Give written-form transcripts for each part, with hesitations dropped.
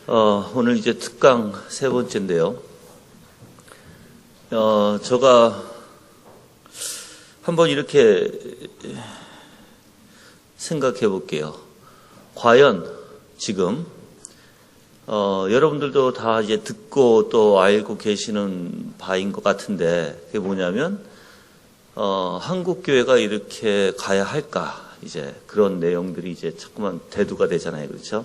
오늘 이제 특강 세 번째인데요. 제가 한번 이렇게 생각해 볼게요. 과연 지금, 여러분들도 다 이제 듣고 또 알고 계시는 바인 것 같은데, 그게 뭐냐면, 한국교회가 이렇게 가야 할까? 이제 그런 내용들이 이제 자꾸만 대두가 되잖아요. 그렇죠?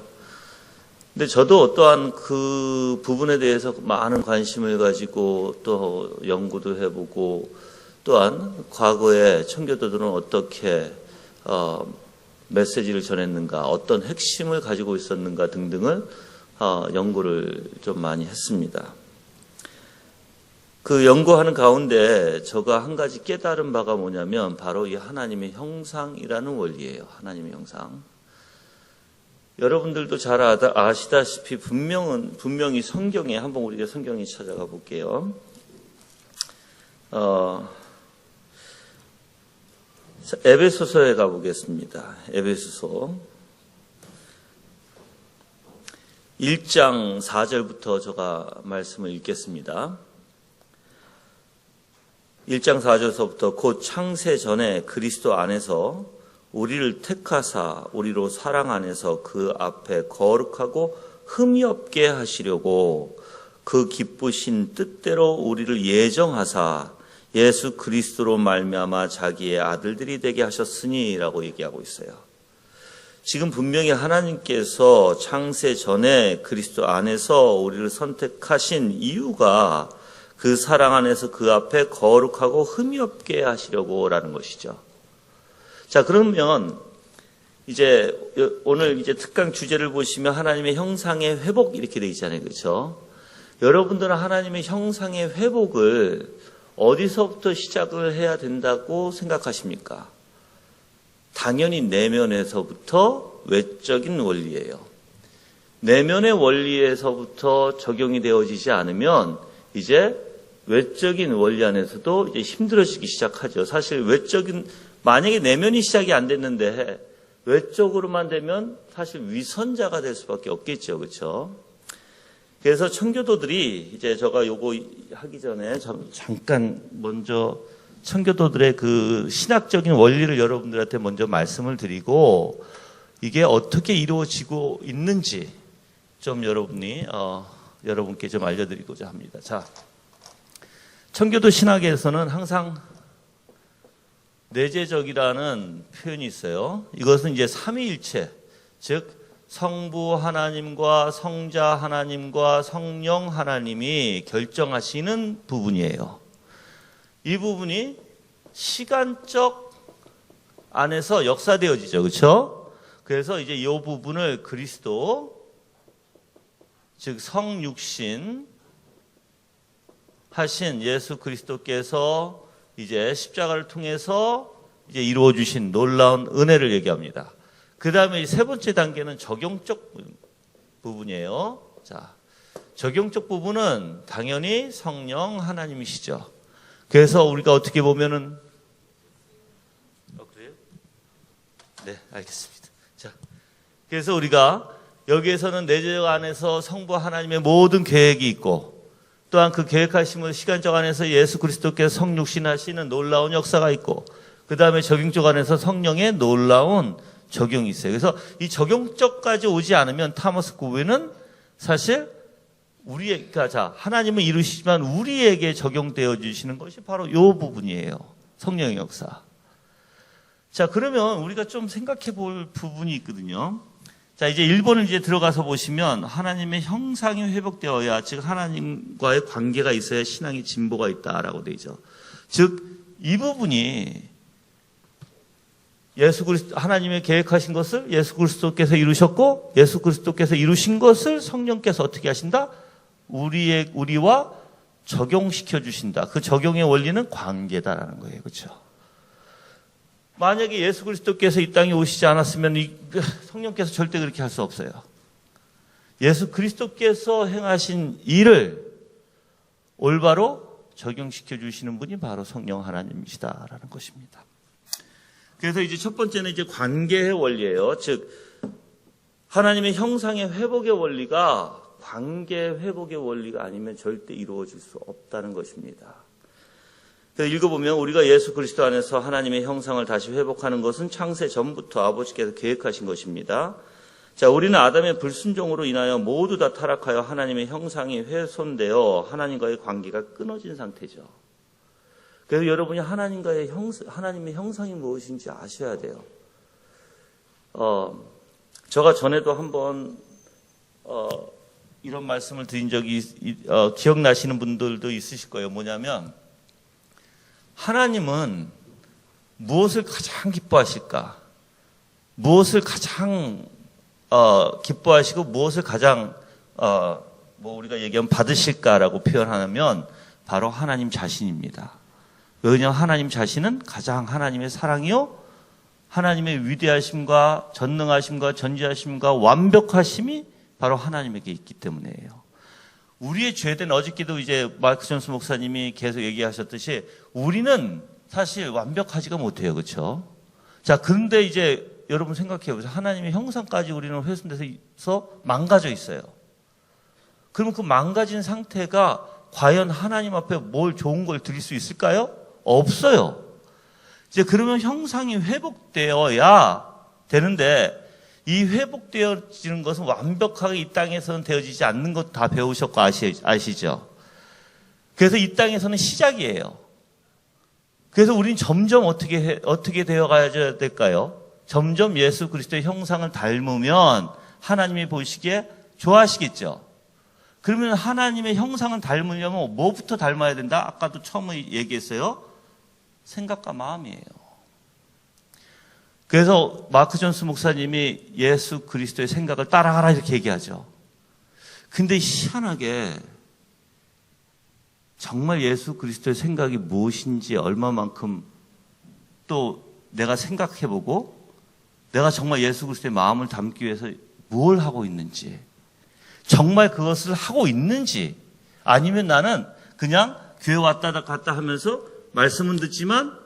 근데 저도 어떠한 그 부분에 대해서 많은 관심을 가지고 또 연구도 해보고 또한 과거에 청교도들은 어떻게 메시지를 전했는가, 어떤 핵심을 가지고 있었는가 등등을 연구를 좀 많이 했습니다. 그 연구하는 가운데 제가 한 가지 깨달은 바가 뭐냐면 바로 이 하나님의 형상이라는 원리예요. 하나님의 형상. 여러분들도 잘 아시다시피 분명히 성경에 한번 우리가 성경에 찾아가 볼게요. 에베소서에 가보겠습니다. 에베소서 1장 4절부터 제가 말씀을 읽겠습니다. 1장 4절서부터 곧 창세 전에 그리스도 안에서 우리를 택하사 우리로 사랑 안에서 그 앞에 거룩하고 흠이 없게 하시려고 그 기쁘신 뜻대로 우리를 예정하사 예수 그리스도로 말미암아 자기의 아들들이 되게 하셨으니라고 얘기하고 있어요. 지금 분명히 하나님께서 창세 전에 그리스도 안에서 우리를 선택하신 이유가 그 사랑 안에서 그 앞에 거룩하고 흠이 없게 하시려고라는 것이죠. 자, 그러면 이제 오늘 이제 특강 주제를 보시면 하나님의 형상의 회복 이렇게 되어 있잖아요. 그렇죠? 여러분들은 하나님의 형상의 회복을 어디서부터 시작을 해야 된다고 생각하십니까? 당연히 내면에서부터 외적인 원리예요. 내면의 원리에서부터 적용이 되어지지 않으면 이제 외적인 원리 안에서도 이제 힘들어지기 시작하죠. 사실 만약에 내면이 시작이 안 됐는데 외적으로만 되면 사실 위선자가 될 수밖에 없겠죠. 그렇죠? 그래서 청교도들이 이제 제가 요거 하기 전에 잠깐 먼저 청교도들의 그 신학적인 원리를 여러분들한테 먼저 말씀을 드리고 이게 어떻게 이루어지고 있는지 좀 여러분께 좀 알려드리고자 합니다. 자, 청교도 신학에서는 항상 내재적이라는 표현이 있어요. 이것은 이제 삼위일체, 즉 성부 하나님과 성자 하나님과 성령 하나님이 결정하시는 부분이에요. 이 부분이 시간적 안에서 역사되어지죠. 그렇죠? 그래서 이제 이 부분을 그리스도, 즉 성육신 하신 예수 그리스도께서 이제 십자가를 통해서 이제 이루어 주신 놀라운 은혜를 얘기합니다. 그 다음에 세 번째 단계는 적용적 부분이에요. 자, 적용적 부분은 당연히 성령 하나님이시죠. 그래서 우리가 어떻게 보면은, 그래요? 네, 알겠습니다. 자, 그래서 우리가 여기에서는 내재적 안에서 성부 하나님의 모든 계획이 있고, 또한 그 계획하심을 시간적 안에서 예수 그리스도께서 성육신하시는 놀라운 역사가 있고, 그 다음에 적용적 안에서 성령의 놀라운 적용이 있어요. 그래서 이 적용적까지 오지 않으면 타머스 구웨는 사실 하나님은 이루시지만 우리에게 적용되어 주시는 것이 바로 이 부분이에요. 성령의 역사. 자, 그러면 우리가 좀 생각해 볼 부분이 있거든요. 자, 이제 1번을 이제 들어가서 보시면 하나님의 형상이 회복되어야, 즉 하나님과의 관계가 있어야 신앙의 진보가 있다라고 되어 있죠. 즉 이 부분이 하나님의 계획하신 것을 예수 그리스도께서 이루셨고, 예수 그리스도께서 이루신 것을 성령께서 어떻게 하신다? 우리와 적용시켜 주신다. 그 적용의 원리는 관계다라는 거예요. 그렇죠? 만약에 예수 그리스도께서 이 땅에 오시지 않았으면 성령께서 절대 그렇게 할 수 없어요. 예수 그리스도께서 행하신 일을 올바로 적용시켜 주시는 분이 바로 성령 하나님이시다라는 것입니다. 그래서 이제 첫 번째는 이제 관계의 원리예요. 즉 하나님의 형상의 회복의 원리가 관계 회복의 원리가 아니면 절대 이루어질 수 없다는 것입니다. 그래서 읽어보면 우리가 예수 그리스도 안에서 하나님의 형상을 다시 회복하는 것은 창세 전부터 아버지께서 계획하신 것입니다. 자, 우리는 아담의 불순종으로 인하여 모두 다 타락하여 하나님의 형상이 훼손되어 하나님과의 관계가 끊어진 상태죠. 그래서 여러분이 하나님의 형상이 무엇인지 아셔야 돼요. 제가 전에도 한번 이런 말씀을 드린 적이 기억나시는 분들도 있으실 거예요. 뭐냐면 하나님은 무엇을 가장 기뻐하실까? 무엇을 가장 기뻐하시고 무엇을 가장 우리가 얘기하면 받으실까라고 표현하면 바로 하나님 자신입니다. 왜냐하면 하나님 자신은 가장 하나님의 사랑이요 하나님의 위대하심과 전능하심과 전지하심과 완벽하심이 바로 하나님에게 있기 때문이에요. 우리의 죄된 어저께도 이제 마크 존스 목사님이 계속 얘기하셨듯이 우리는 사실 완벽하지가 못해요. 그렇죠? 자, 그런데 이제 여러분 생각해 보세요. 하나님의 형상까지 우리는 훼손돼서 망가져 있어요. 그러면 그 망가진 상태가 과연 하나님 앞에 뭘 좋은 걸 드릴 수 있을까요? 없어요. 이제 그러면 형상이 회복되어야 되는데 이 회복되어지는 것은 완벽하게 이 땅에서는 되어지지 않는 것 다 배우셨고 아시죠? 그래서 이 땅에서는 시작이에요. 그래서 우리는 점점 어떻게 되어가야 될까요? 점점 예수 그리스도의 형상을 닮으면 하나님이 보시기에 좋아하시겠죠. 그러면 하나님의 형상을 닮으려면 뭐부터 닮아야 된다? 아까도 처음에 얘기했어요. 생각과 마음이에요. 그래서 마크 존스 목사님이 예수 그리스도의 생각을 따라가라 이렇게 얘기하죠. 근데 희한하게 정말 예수 그리스도의 생각이 무엇인지 얼마만큼 또 내가 생각해보고 내가 정말 예수 그리스도의 마음을 담기 위해서 뭘 하고 있는지 정말 그것을 하고 있는지 아니면 나는 그냥 교회 왔다 갔다 하면서 말씀은 듣지만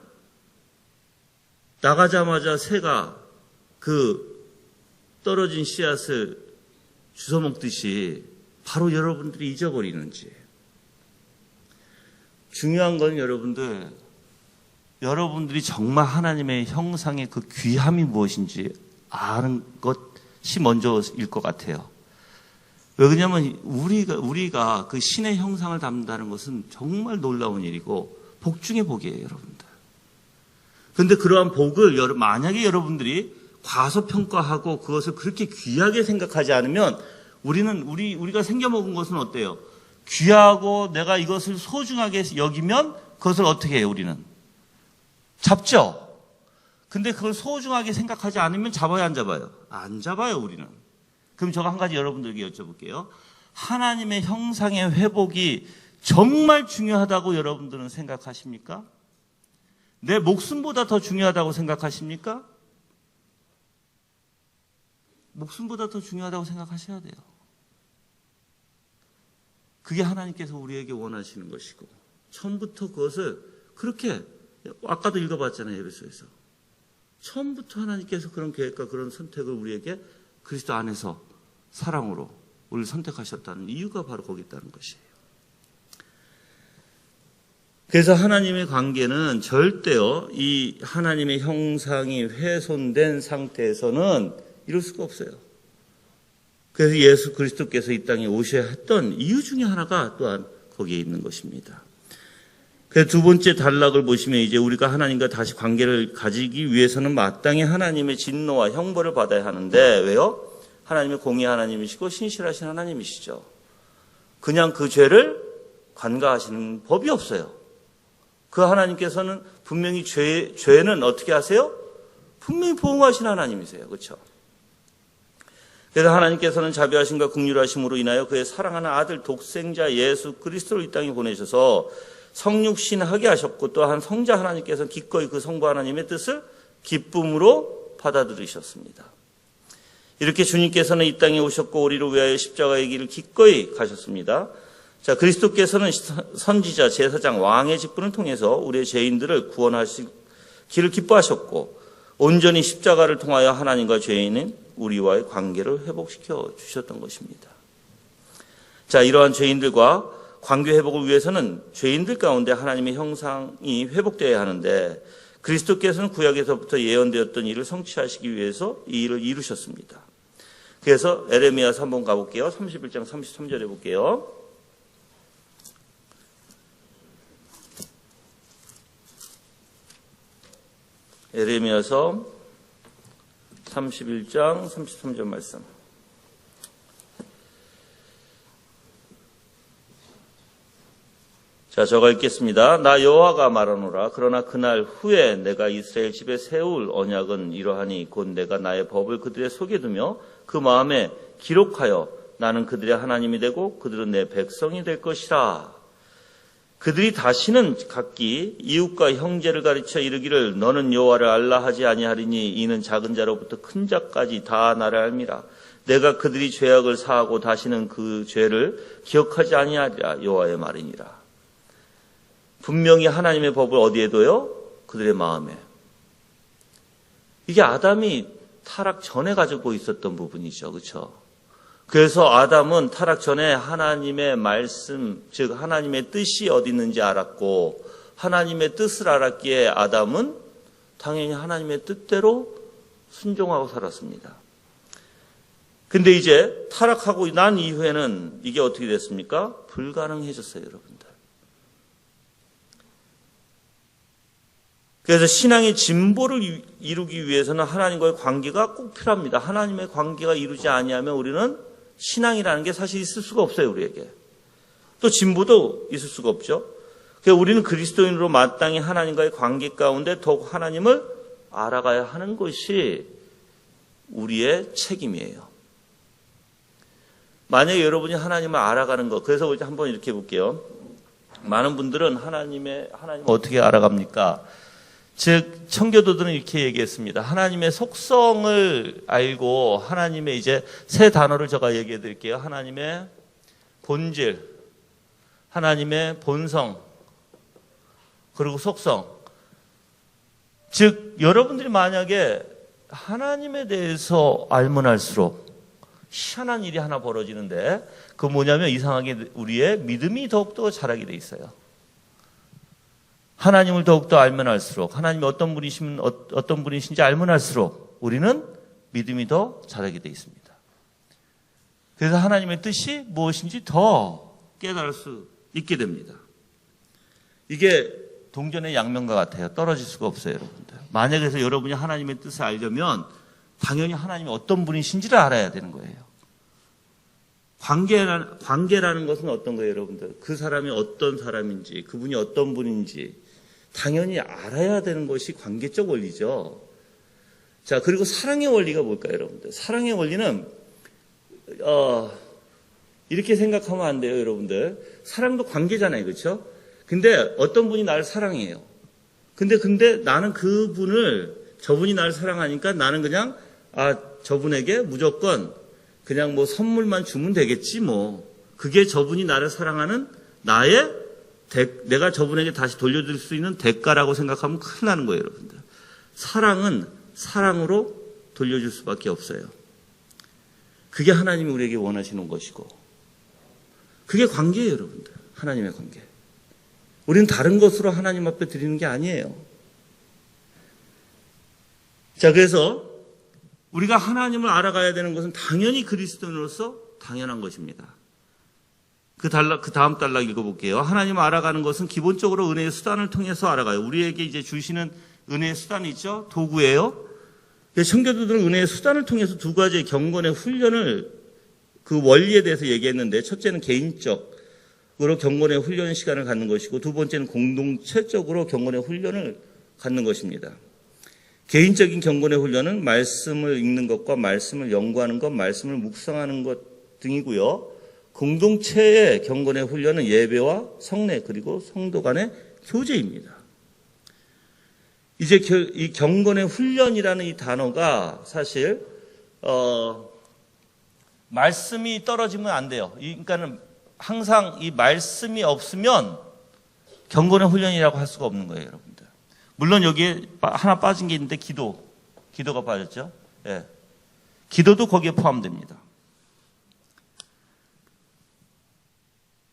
나가자마자 새가 그 떨어진 씨앗을 주워먹듯이 바로 여러분들이 잊어버리는지. 중요한 건 여러분들이 정말 하나님의 형상의 그 귀함이 무엇인지 아는 것이 먼저일 것 같아요. 왜냐하면 우리가 그 신의 형상을 담는다는 것은 정말 놀라운 일이고 복 중의 복이에요, 여러분들. 그런데 그러한 복을 만약에 여러분들이 과소평가하고 그것을 그렇게 귀하게 생각하지 않으면 우리가 생겨먹은 것은 어때요? 귀하고 내가 이것을 소중하게 여기면 그것을 어떻게 해요, 우리는? 잡죠? 근데 그걸 소중하게 생각하지 않으면 잡아요, 안 잡아요? 안 잡아요, 우리는. 그럼 제가 한 가지 여러분들에게 여쭤볼게요. 하나님의 형상의 회복이 정말 중요하다고 여러분들은 생각하십니까? 내 목숨보다 더 중요하다고 생각하십니까? 목숨보다 더 중요하다고 생각하셔야 돼요. 그게 하나님께서 우리에게 원하시는 것이고 처음부터 그것을 그렇게 아까도 읽어봤잖아요. 에베소에서. 처음부터 하나님께서 그런 계획과 그런 선택을 우리에게 그리스도 안에서 사랑으로 우리를 선택하셨다는 이유가 바로 거기 있다는 것이에요. 그래서 하나님의 관계는 절대요, 이 하나님의 형상이 훼손된 상태에서는 이룰 수가 없어요. 그래서 예수 그리스도께서 이 땅에 오셔야 했던 이유 중에 하나가 또한 거기에 있는 것입니다. 그래서 두 번째 단락을 보시면 이제 우리가 하나님과 다시 관계를 가지기 위해서는 마땅히 하나님의 진노와 형벌을 받아야 하는데 왜요? 하나님의 공의 하나님이시고 신실하신 하나님이시죠. 그냥 그 죄를 관가하시는 법이 없어요. 그 하나님께서는 분명히 죄는 어떻게 하세요? 분명히 보응하신 하나님이세요. 그렇죠? 그래서 하나님께서는 자비하심과 긍휼하심으로 인하여 그의 사랑하는 아들 독생자 예수 그리스도를 이 땅에 보내셔서 성육신하게 하셨고 또한 성자 하나님께서는 기꺼이 그 성부 하나님의 뜻을 기쁨으로 받아들이셨습니다. 이렇게 주님께서는 이 땅에 오셨고 우리를 위하여 십자가의 길을 기꺼이 가셨습니다. 자, 그리스도께서는 선지자, 제사장, 왕의 직분을 통해서 우리의 죄인들을 구원하실 길을 기뻐하셨고 온전히 십자가를 통하여 하나님과 죄인인 우리와의 관계를 회복시켜 주셨던 것입니다. 자, 이러한 죄인들과 관계 회복을 위해서는 죄인들 가운데 하나님의 형상이 회복되어야 하는데 그리스도께서는 구약에서부터 예언되었던 일을 성취하시기 위해서 이 일을 이루셨습니다. 그래서 에레미야서 한번 가볼게요. 31장 33절에 볼게요. 에레미야서 31장 33절 말씀. 자, 저가 읽겠습니다. 나 여호와가 말하노라. 그러나 그날 후에 내가 이스라엘 집에 세울 언약은 이러하니 곧 내가 나의 법을 그들의 속에 두며 그 마음에 기록하여 나는 그들의 하나님이 되고 그들은 내 백성이 될 것이라. 그들이 다시는 각기 이웃과 형제를 가르쳐 이르기를 너는 여호와를 알라 하지 아니하리니 이는 작은 자로부터 큰 자까지 다 나를 알미라. 내가 그들이 죄악을 사하고 다시는 그 죄를 기억하지 아니하리라. 여호와의 말이니라. 분명히 하나님의 법을 어디에 둬요? 그들의 마음에. 이게 아담이 타락 전에 가지고 있었던 부분이죠. 그렇죠? 그래서 아담은 타락 전에 하나님의 말씀, 즉 하나님의 뜻이 어디 있는지 알았고 하나님의 뜻을 알았기에 아담은 당연히 하나님의 뜻대로 순종하고 살았습니다. 근데 이제 타락하고 난 이후에는 이게 어떻게 됐습니까? 불가능해졌어요, 여러분들. 그래서 신앙의 진보를 이루기 위해서는 하나님과의 관계가 꼭 필요합니다. 하나님의 관계가 이루지 아니하면 우리는 신앙이라는 게 사실 있을 수가 없어요, 우리에게. 또 진보도 있을 수가 없죠. 그래서 우리는 그리스도인으로 마땅히 하나님과의 관계 가운데 더욱 하나님을 알아가야 하는 것이 우리의 책임이에요. 만약에 여러분이 하나님을 알아가는 것, 그래서 우리 한번 이렇게 볼게요. 많은 분들은 하나님을 어떻게 알아갑니까? 즉 청교도들은 이렇게 얘기했습니다. 하나님의 속성을 알고 하나님의 이제 세 단어를 제가 얘기해 드릴게요. 하나님의 본질, 하나님의 본성, 그리고 속성. 즉 여러분들이 만약에 하나님에 대해서 알면 알수록 희한한 일이 하나 벌어지는데 그 뭐냐면 이상하게 우리의 믿음이 더욱더 자라게 돼 있어요. 하나님을 더욱더 알면 알수록 하나님이 어떤 분이신지 알면 알수록 우리는 믿음이 더 자라게 돼 있습니다. 그래서 하나님의 뜻이 무엇인지 더 깨달을 수 있게 됩니다. 이게 동전의 양면과 같아요. 떨어질 수가 없어요, 여러분들. 만약에 그래서 여러분이 하나님의 뜻을 알려면 당연히 하나님이 어떤 분이신지를 알아야 되는 거예요. 관계라는 것은 어떤 거예요, 여러분들? 그 사람이 어떤 사람인지, 그분이 어떤 분인지 당연히 알아야 되는 것이 관계적 원리죠. 자, 그리고 사랑의 원리가 뭘까요, 여러분들? 사랑의 원리는 이렇게 생각하면 안 돼요, 여러분들. 사랑도 관계잖아요, 그렇죠? 근데 어떤 분이 나를 사랑해요. 근데 나는 저분이 나를 사랑하니까 나는 그냥 저분에게 무조건 그냥 뭐 선물만 주면 되겠지 뭐. 그게 저분이 나를 사랑하는 내가 저분에게 다시 돌려줄 수 있는 대가라고 생각하면 큰일 나는 거예요, 여러분들. 사랑은 사랑으로 돌려줄 수밖에 없어요. 그게 하나님이 우리에게 원하시는 것이고 그게 관계예요, 여러분들. 하나님의 관계. 우리는 다른 것으로 하나님 앞에 드리는 게 아니에요. 자, 그래서 우리가 하나님을 알아가야 되는 것은 당연히 그리스도인으로서 당연한 것입니다. 그 다음 단락 읽어볼게요. 하나님을 알아가는 것은 기본적으로 은혜의 수단을 통해서 알아가요. 우리에게 이제 주시는 은혜의 수단이 있죠? 도구예요. 청교도들은 은혜의 수단을 통해서 두 가지의 경건의 훈련을 그 원리에 대해서 얘기했는데 첫째는 개인적으로 경건의 훈련 시간을 갖는 것이고 두 번째는 공동체적으로 경건의 훈련을 갖는 것입니다. 개인적인 경건의 훈련은 말씀을 읽는 것과 말씀을 연구하는 것, 말씀을 묵상하는 것 등이고요. 공동체의 경건의 훈련은 예배와 성례 그리고 성도 간의 교제입니다. 이제 이 경건의 훈련이라는 이 단어가 사실 말씀이 떨어지면 안 돼요. 그러니까는 항상 이 말씀이 없으면 경건의 훈련이라고 할 수가 없는 거예요, 여러분들. 물론 여기에 하나 빠진 게 있는데 기도가 빠졌죠. 예. 기도도 거기에 포함됩니다.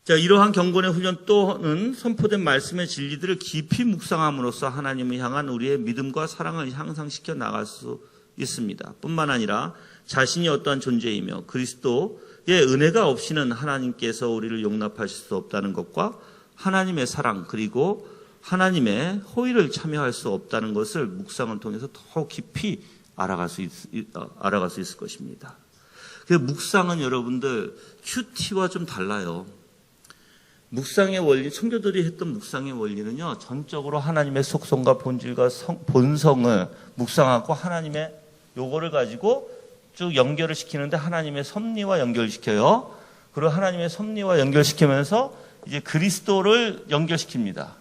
자, 이러한 경건의 훈련 또는 선포된 말씀의 진리들을 깊이 묵상함으로써 하나님을 향한 우리의 믿음과 사랑을 향상시켜 나갈 수 있습니다. 뿐만 아니라 자신이 어떠한 존재이며 그리스도의 은혜가 없이는 하나님께서 우리를 용납하실 수 없다는 것과 하나님의 사랑 그리고 하나님의 호의를 참여할 수 없다는 것을 묵상을 통해서 더 깊이 알아갈 수 있을 것입니다. 그 묵상은 여러분들 큐티와 좀 달라요. 묵상의 원리, 청교도들이 했던 묵상의 원리는요, 전적으로 하나님의 속성과 본질과 본성을 묵상하고 하나님의 요거를 가지고 쭉 연결을 시키는데 하나님의 섭리와 연결시켜요. 그리고 하나님의 섭리와 연결시키면서 이제 그리스도를 연결시킵니다.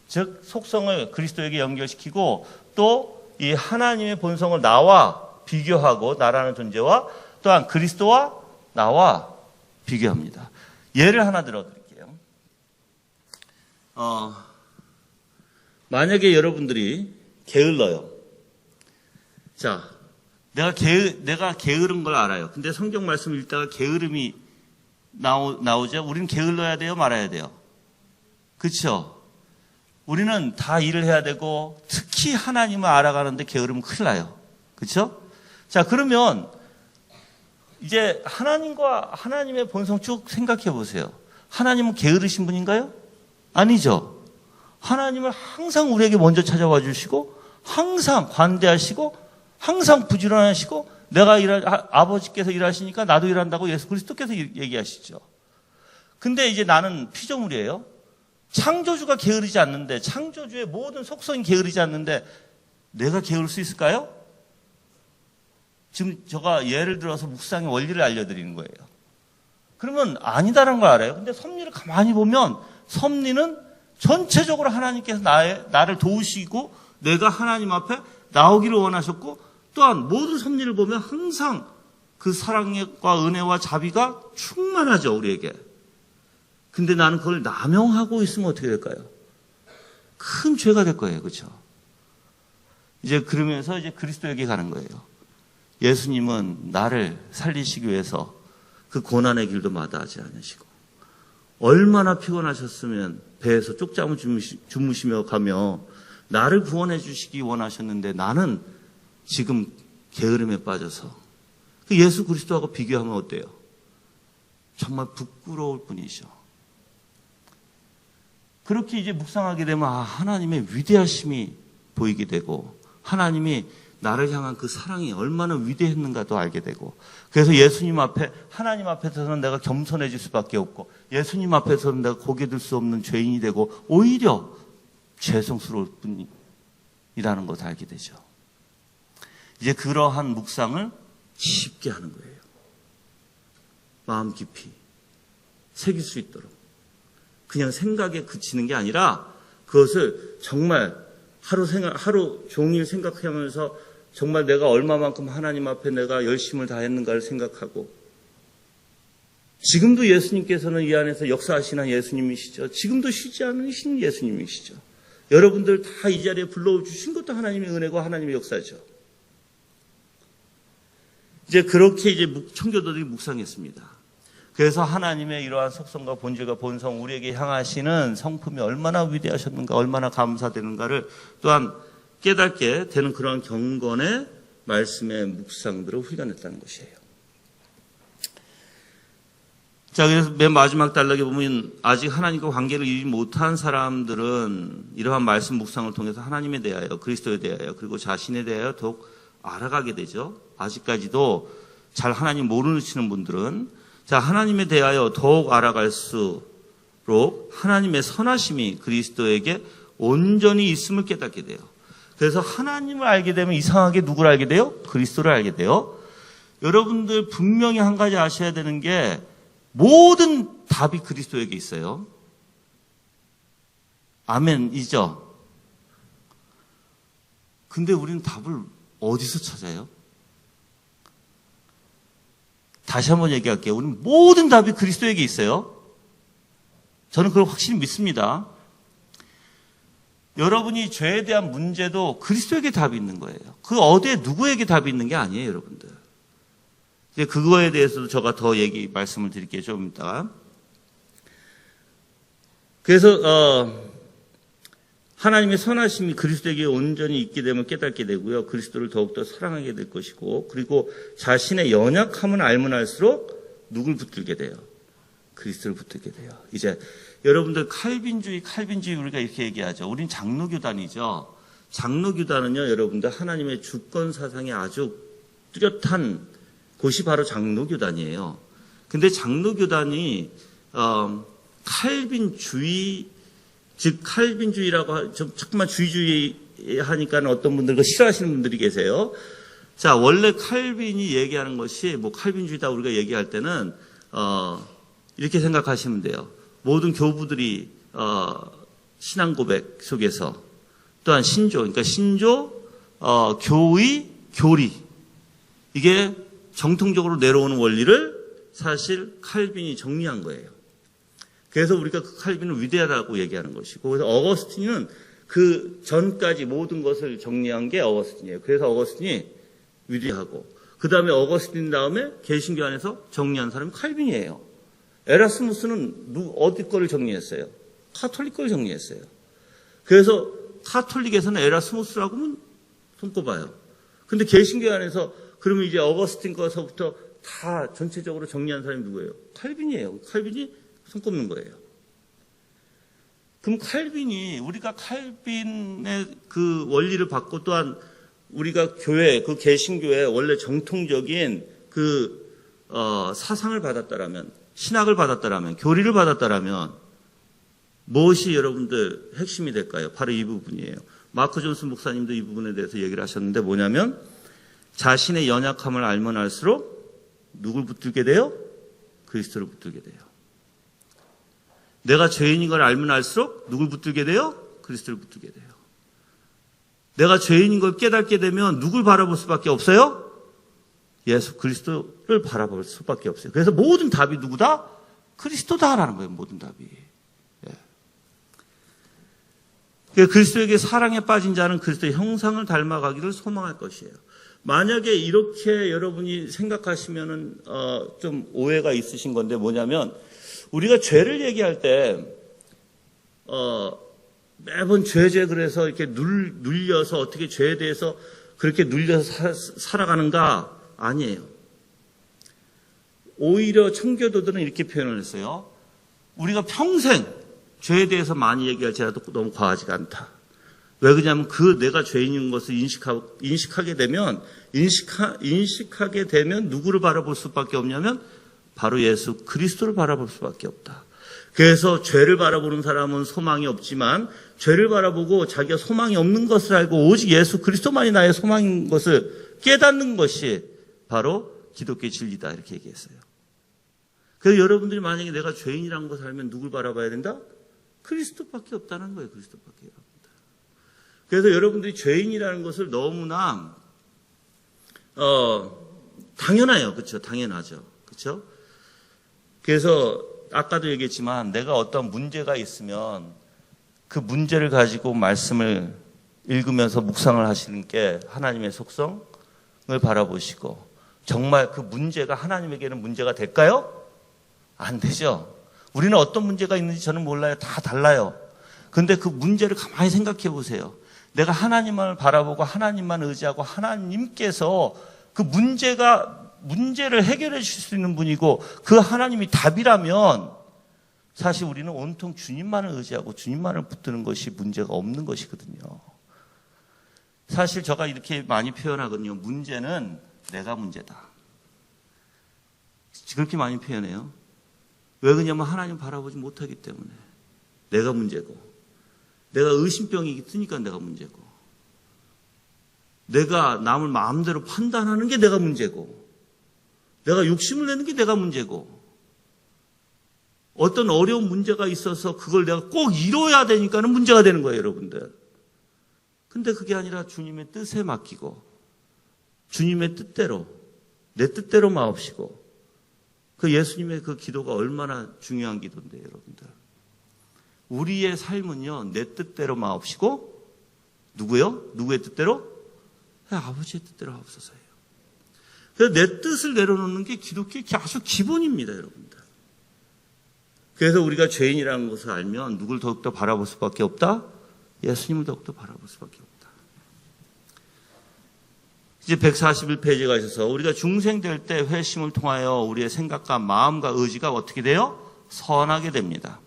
즉, 속성을 그리스도에게 연결시키고 또 이 하나님의 본성을 나와 비교하고 나라는 존재와 또한 그리스도와 나와 비교합니다. 예를 하나 들어드릴게요. 만약에 여러분들이 게을러요. 자, 내가 게으른 걸 알아요. 근데 성경 말씀 읽다가 게으름이 나오죠. 우리는 게을러야 돼요, 말아야 돼요? 그렇죠? 우리는 다 일을 해야 되고 특히 하나님을 알아가는데 게으르면 큰일 나요. 그렇죠? 자, 그러면 이제 하나님과 하나님의 본성 쭉 생각해 보세요. 하나님은 게으르신 분인가요? 아니죠. 하나님은 항상 우리에게 먼저 찾아와 주시고 항상 관대하시고 항상 부지런하시고 아버지께서 일하시니까 나도 일한다고 예수 그리스도께서 얘기하시죠. 근데 이제 나는 피조물이에요. 창조주가 게으르지 않는데, 창조주의 모든 속성이 게으르지 않는데 내가 게으를 수 있을까요? 지금 제가 예를 들어서 묵상의 원리를 알려드리는 거예요. 그러면 아니다라는 걸 알아요. 근데 섭리를 가만히 보면 섭리는 전체적으로 하나님께서 나를 도우시고 내가 하나님 앞에 나오기를 원하셨고 또한 모든 섭리를 보면 항상 그 사랑과 은혜와 자비가 충만하죠, 우리에게. 근데 나는 그걸 남용하고 있으면 어떻게 될까요? 큰 죄가 될 거예요. 그렇죠? 이제 그러면서 이제 그리스도에게 가는 거예요. 예수님은 나를 살리시기 위해서 그 고난의 길도 마다하지 않으시고 얼마나 피곤하셨으면 배에서 쪽잠을 주무시며 가며 나를 구원해 주시기 원하셨는데 나는 지금 게으름에 빠져서 그 예수 그리스도하고 비교하면 어때요? 정말 부끄러울 뿐이죠. 그렇게 이제 묵상하게 되면 하나님의 위대하심이 보이게 되고 하나님이 나를 향한 그 사랑이 얼마나 위대했는가도 알게 되고 그래서 예수님 앞에 하나님 앞에서는 내가 겸손해질 수밖에 없고 예수님 앞에서는 내가 고개 들 수 없는 죄인이 되고 오히려 죄송스러울 뿐이라는 것을 알게 되죠. 이제 그러한 묵상을 쉽게 하는 거예요. 마음 깊이 새길 수 있도록. 그냥 생각에 그치는 게 아니라 그것을 정말 하루 종일 생각하면서 정말 내가 얼마만큼 하나님 앞에 내가 열심을 다했는가를 생각하고 지금도 예수님께서는 이 안에서 역사하시는 예수님이시죠. 지금도 쉬지 않으신 예수님이시죠. 여러분들 다 이 자리에 불러주신 것도 하나님의 은혜고 하나님의 역사죠. 이제 그렇게 이제 청교도들이 묵상했습니다. 그래서 하나님의 이러한 속성과 본질과 본성 우리에게 향하시는 성품이 얼마나 위대하셨는가 얼마나 감사되는가를 또한 깨닫게 되는 그러한 경건의 말씀의 묵상들을 훈련했다는 것이에요. 자, 그래서 맨 마지막 단락에 보면 아직 하나님과 관계를 이루지 못한 사람들은 이러한 말씀 묵상을 통해서 하나님에 대하여 그리스도에 대하여 그리고 자신에 대하여 더욱 알아가게 되죠. 아직까지도 잘 하나님 모르시는 분들은 자, 하나님에 대하여 더욱 알아갈수록 하나님의 선하심이 그리스도에게 온전히 있음을 깨닫게 돼요. 그래서 하나님을 알게 되면 이상하게 누구를 알게 돼요? 그리스도를 알게 돼요. 여러분들 분명히 한 가지 아셔야 되는 게 모든 답이 그리스도에게 있어요. 아멘이죠? 근데 우리는 답을 어디서 찾아요? 다시 한번 얘기할게요. 우리는 모든 답이 그리스도에게 있어요. 저는 그걸 확실히 믿습니다. 여러분이 죄에 대한 문제도 그리스도에게 답이 있는 거예요. 그 어디에 누구에게 답이 있는 게 아니에요, 여러분들. 이제 그거에 대해서도 제가 더 말씀을 드릴게요, 좀 이따가. 그래서 하나님의 선하심이 그리스도에게 온전히 있게 되면 깨닫게 되고요. 그리스도를 더욱더 사랑하게 될 것이고, 그리고 자신의 연약함은 알면 알수록 누굴 붙들게 돼요? 그리스도를 붙들게 돼요. 이제 여러분들 칼빈주의 우리가 이렇게 얘기하죠. 우린 장로교단이죠. 장로교단은요, 여러분들 하나님의 주권 사상이 아주 뚜렷한 곳이 바로 장로교단이에요. 근데 장로교단이 칼빈주의, 즉 칼빈주의라고 자꾸만 주의 하니까는 어떤 분들 싫어하시는 분들이 계세요. 자, 원래 칼빈이 얘기하는 것이 뭐 칼빈주의다 우리가 얘기할 때는 이렇게 생각하시면 돼요. 모든 교부들이 신앙 고백 속에서 또한 신조, 그러니까 신조, 교의, 교리, 이게 정통적으로 내려오는 원리를 사실 칼빈이 정리한 거예요. 그래서 우리가 그 칼빈을 위대하다고 얘기하는 것이고, 그래서 어거스틴은 그 전까지 모든 것을 정리한 게 어거스틴이에요. 그래서 어거스틴이 위대하고, 그 다음에 어거스틴 다음에 개신교 안에서 정리한 사람이 칼빈이에요. 에라스무스는 어디 거를 정리했어요? 카톨릭 거를 정리했어요. 그래서 카톨릭에서는 에라스무스라고 하면 손꼽아요. 근데 개신교 안에서 그러면 이제 어거스틴 거서부터 다 전체적으로 정리한 사람이 누구예요? 칼빈이에요. 칼빈이 손꼽는 거예요. 그럼 칼빈이, 우리가 칼빈의 그 원리를 받고 또한 우리가 교회, 그 개신교회 원래 정통적인 그 사상을 받았다라면, 신학을 받았다라면, 교리를 받았다라면 무엇이 여러분들 핵심이 될까요? 바로 이 부분이에요. 마크 존슨 목사님도 이 부분에 대해서 얘기를 하셨는데 뭐냐면 자신의 연약함을 알면 알수록 누굴 붙들게 돼요? 그리스도를 붙들게 돼요. 내가 죄인인 걸 알면 알수록 누굴 붙들게 돼요? 그리스도를 붙들게 돼요. 내가 죄인인 걸 깨닫게 되면 누굴 바라볼 수밖에 없어요? 예수 그리스도를 바라볼 수밖에 없어요. 그래서 모든 답이 누구다? 그리스도다라는 거예요. 모든 답이. 그리스도에게 사랑에 빠진 자는 그리스도의 형상을 닮아가기를 소망할 것이에요. 만약에 이렇게 여러분이 생각하시면은 좀 오해가 있으신 건데 뭐냐면 우리가 죄를 얘기할 때 매번 죄 그래서 이렇게 눌려서 어떻게 죄에 대해서 그렇게 눌려서 살아가는가? 아니에요. 오히려 청교도들은 이렇게 표현을 했어요. 우리가 평생 죄에 대해서 많이 얘기할지라도 너무 과하지가 않다. 왜 그러냐면 내가 죄인인 것을 인식하게 되면 누구를 바라볼 수밖에 없냐면 바로 예수 그리스도를 바라볼 수밖에 없다. 그래서 죄를 바라보는 사람은 소망이 없지만 죄를 바라보고 자기가 소망이 없는 것을 알고 오직 예수 그리스도만이 나의 소망인 것을 깨닫는 것이 바로 기독교의 진리다 이렇게 얘기했어요. 그래서 여러분들이 만약에 내가 죄인이라는 것을 알면 누굴 바라봐야 된다? 그리스도밖에 없다는 거예요. 그리스도밖에. 그래서 여러분들이 죄인이라는 것을 너무나 당연해요. 그렇죠? 당연하죠. 그렇죠? 그래서 아까도 얘기했지만 내가 어떤 문제가 있으면 그 문제를 가지고 말씀을 읽으면서 묵상을 하시는 게 하나님의 속성을 바라보시고 정말 그 문제가 하나님에게는 문제가 될까요? 안 되죠. 우리는 어떤 문제가 있는지 저는 몰라요. 다 달라요. 근데 그 문제를 가만히 생각해 보세요. 내가 하나님을 바라보고 하나님만 의지하고 하나님께서 그 문제를 해결해 주실 수 있는 분이고 그 하나님이 답이라면 사실 우리는 온통 주님만을 의지하고 주님만을 붙드는 것이 문제가 없는 것이거든요. 사실 제가 이렇게 많이 표현하거든요. 문제는 내가 문제다. 그렇게 많이 표현해요. 왜 그러냐면 하나님 바라보지 못하기 때문에 내가 문제고 내가 의심병이 뜨니까 내가 문제고 내가 남을 마음대로 판단하는 게 내가 문제고 내가 욕심을 내는 게 내가 문제고 어떤 어려운 문제가 있어서 그걸 내가 꼭 이뤄야 되니까는 문제가 되는 거예요, 여러분들. 근데 그게 아니라 주님의 뜻에 맡기고 주님의 뜻대로 내 뜻대로 마옵시고 그 예수님의 그 기도가 얼마나 중요한 기도인데요, 여러분들. 우리의 삶은요, 내 뜻대로 마옵시고 누구요? 누구의 뜻대로? 아버지의 뜻대로 하옵소서예요. 그래서 내 뜻을 내려놓는 게 기독교의 아주 기본입니다, 여러분들. 그래서 우리가 죄인이라는 것을 알면 누굴 더욱더 바라볼 수밖에 없다? 예수님을 더욱더 바라볼 수밖에 없다. 이제 141페이지에 가셔서 우리가 중생될 때 회심을 통하여 우리의 생각과 마음과 의지가 어떻게 돼요? 선하게 됩니다.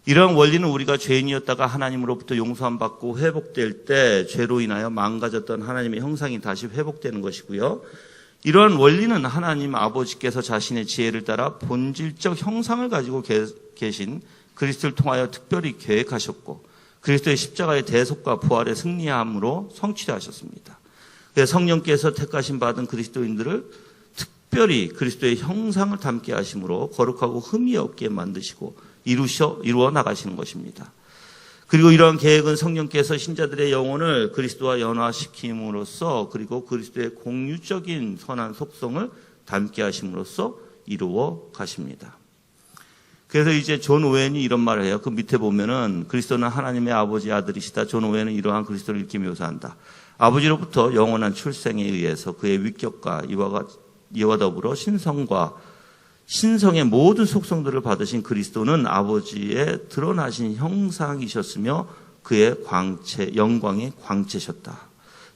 이러한 원리는 우리가 죄인이었다가 하나님으로부터 용서함 받고 회복될 때 죄로 인하여 망가졌던 하나님의 형상이 다시 회복되는 것이고요. 이러한 원리는 하나님 아버지께서 자신의 지혜를 따라 본질적 형상을 가지고 계신 그리스도를 통하여 특별히 계획하셨고 그리스도의 십자가의 대속과 부활의 승리함으로 성취하셨습니다. 성령께서 택하심 받은 그리스도인들을 특별히 그리스도의 형상을 닮게 하심으로 거룩하고 흠이 없게 만드시고 이루어 나가시는 것입니다. 그리고 이러한 계획은 성령께서 신자들의 영혼을 그리스도와 연화시킴으로써 그리고 그리스도의 공유적인 선한 속성을 닮게 하심으로써 이루어 가십니다. 그래서 이제 존 오웬이 이런 말을 해요. 그 밑에 보면은 그리스도는 하나님의 아버지의 아들이시다. 존 오웬은 이러한 그리스도를 이렇게 묘사한다. 아버지로부터 영원한 출생에 의해서 그의 위격과 이와 더불어 신성의 모든 속성들을 받으신 그리스도는 아버지의 드러나신 형상이셨으며 그의 영광의 광채셨다.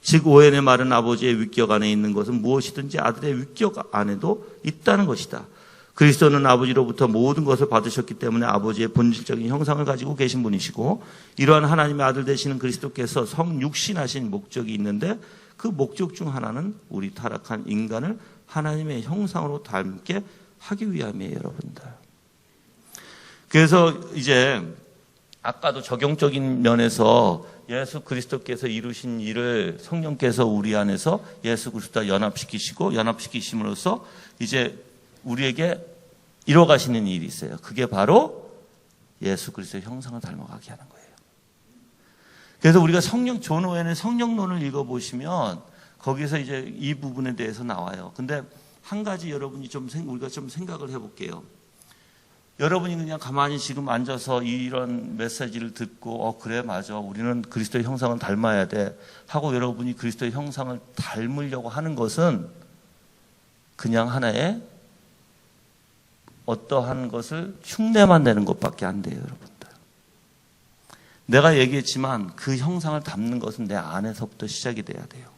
즉 오웬의 말은 아버지의 위격 안에 있는 것은 무엇이든지 아들의 위격 안에도 있다는 것이다. 그리스도는 아버지로부터 모든 것을 받으셨기 때문에 아버지의 본질적인 형상을 가지고 계신 분이시고 이러한 하나님의 아들 되시는 그리스도께서 성육신하신 목적이 있는데 그 목적 중 하나는 우리 타락한 인간을 하나님의 형상으로 닮게 하기 위함이에요, 여러분들. 그래서 이제 아까도 적용적인 면에서 예수 그리스도께서 이루신 일을 성령께서 우리 안에서 예수 그리스도와 연합시키심으로써 이제 우리에게 이뤄가시는 일이 있어요. 그게 바로 예수 그리스도의 형상을 닮아가게 하는 거예요. 그래서 우리가 존 오웬의 성령론을 읽어보시면 거기서 이제 이 부분에 대해서 나와요. 근데 한 가지 여러분이 우리가 좀 생각을 해볼게요. 여러분이 그냥 가만히 지금 앉아서 이런 메시지를 듣고, 그래, 맞아. 우리는 그리스도의 형상을 닮아야 돼. 하고 여러분이 그리스도의 형상을 닮으려고 하는 것은 그냥 하나의 어떠한 것을 흉내만 내는 것밖에 안 돼요, 여러분들. 내가 얘기했지만 그 형상을 닮는 것은 내 안에서부터 시작이 돼야 돼요.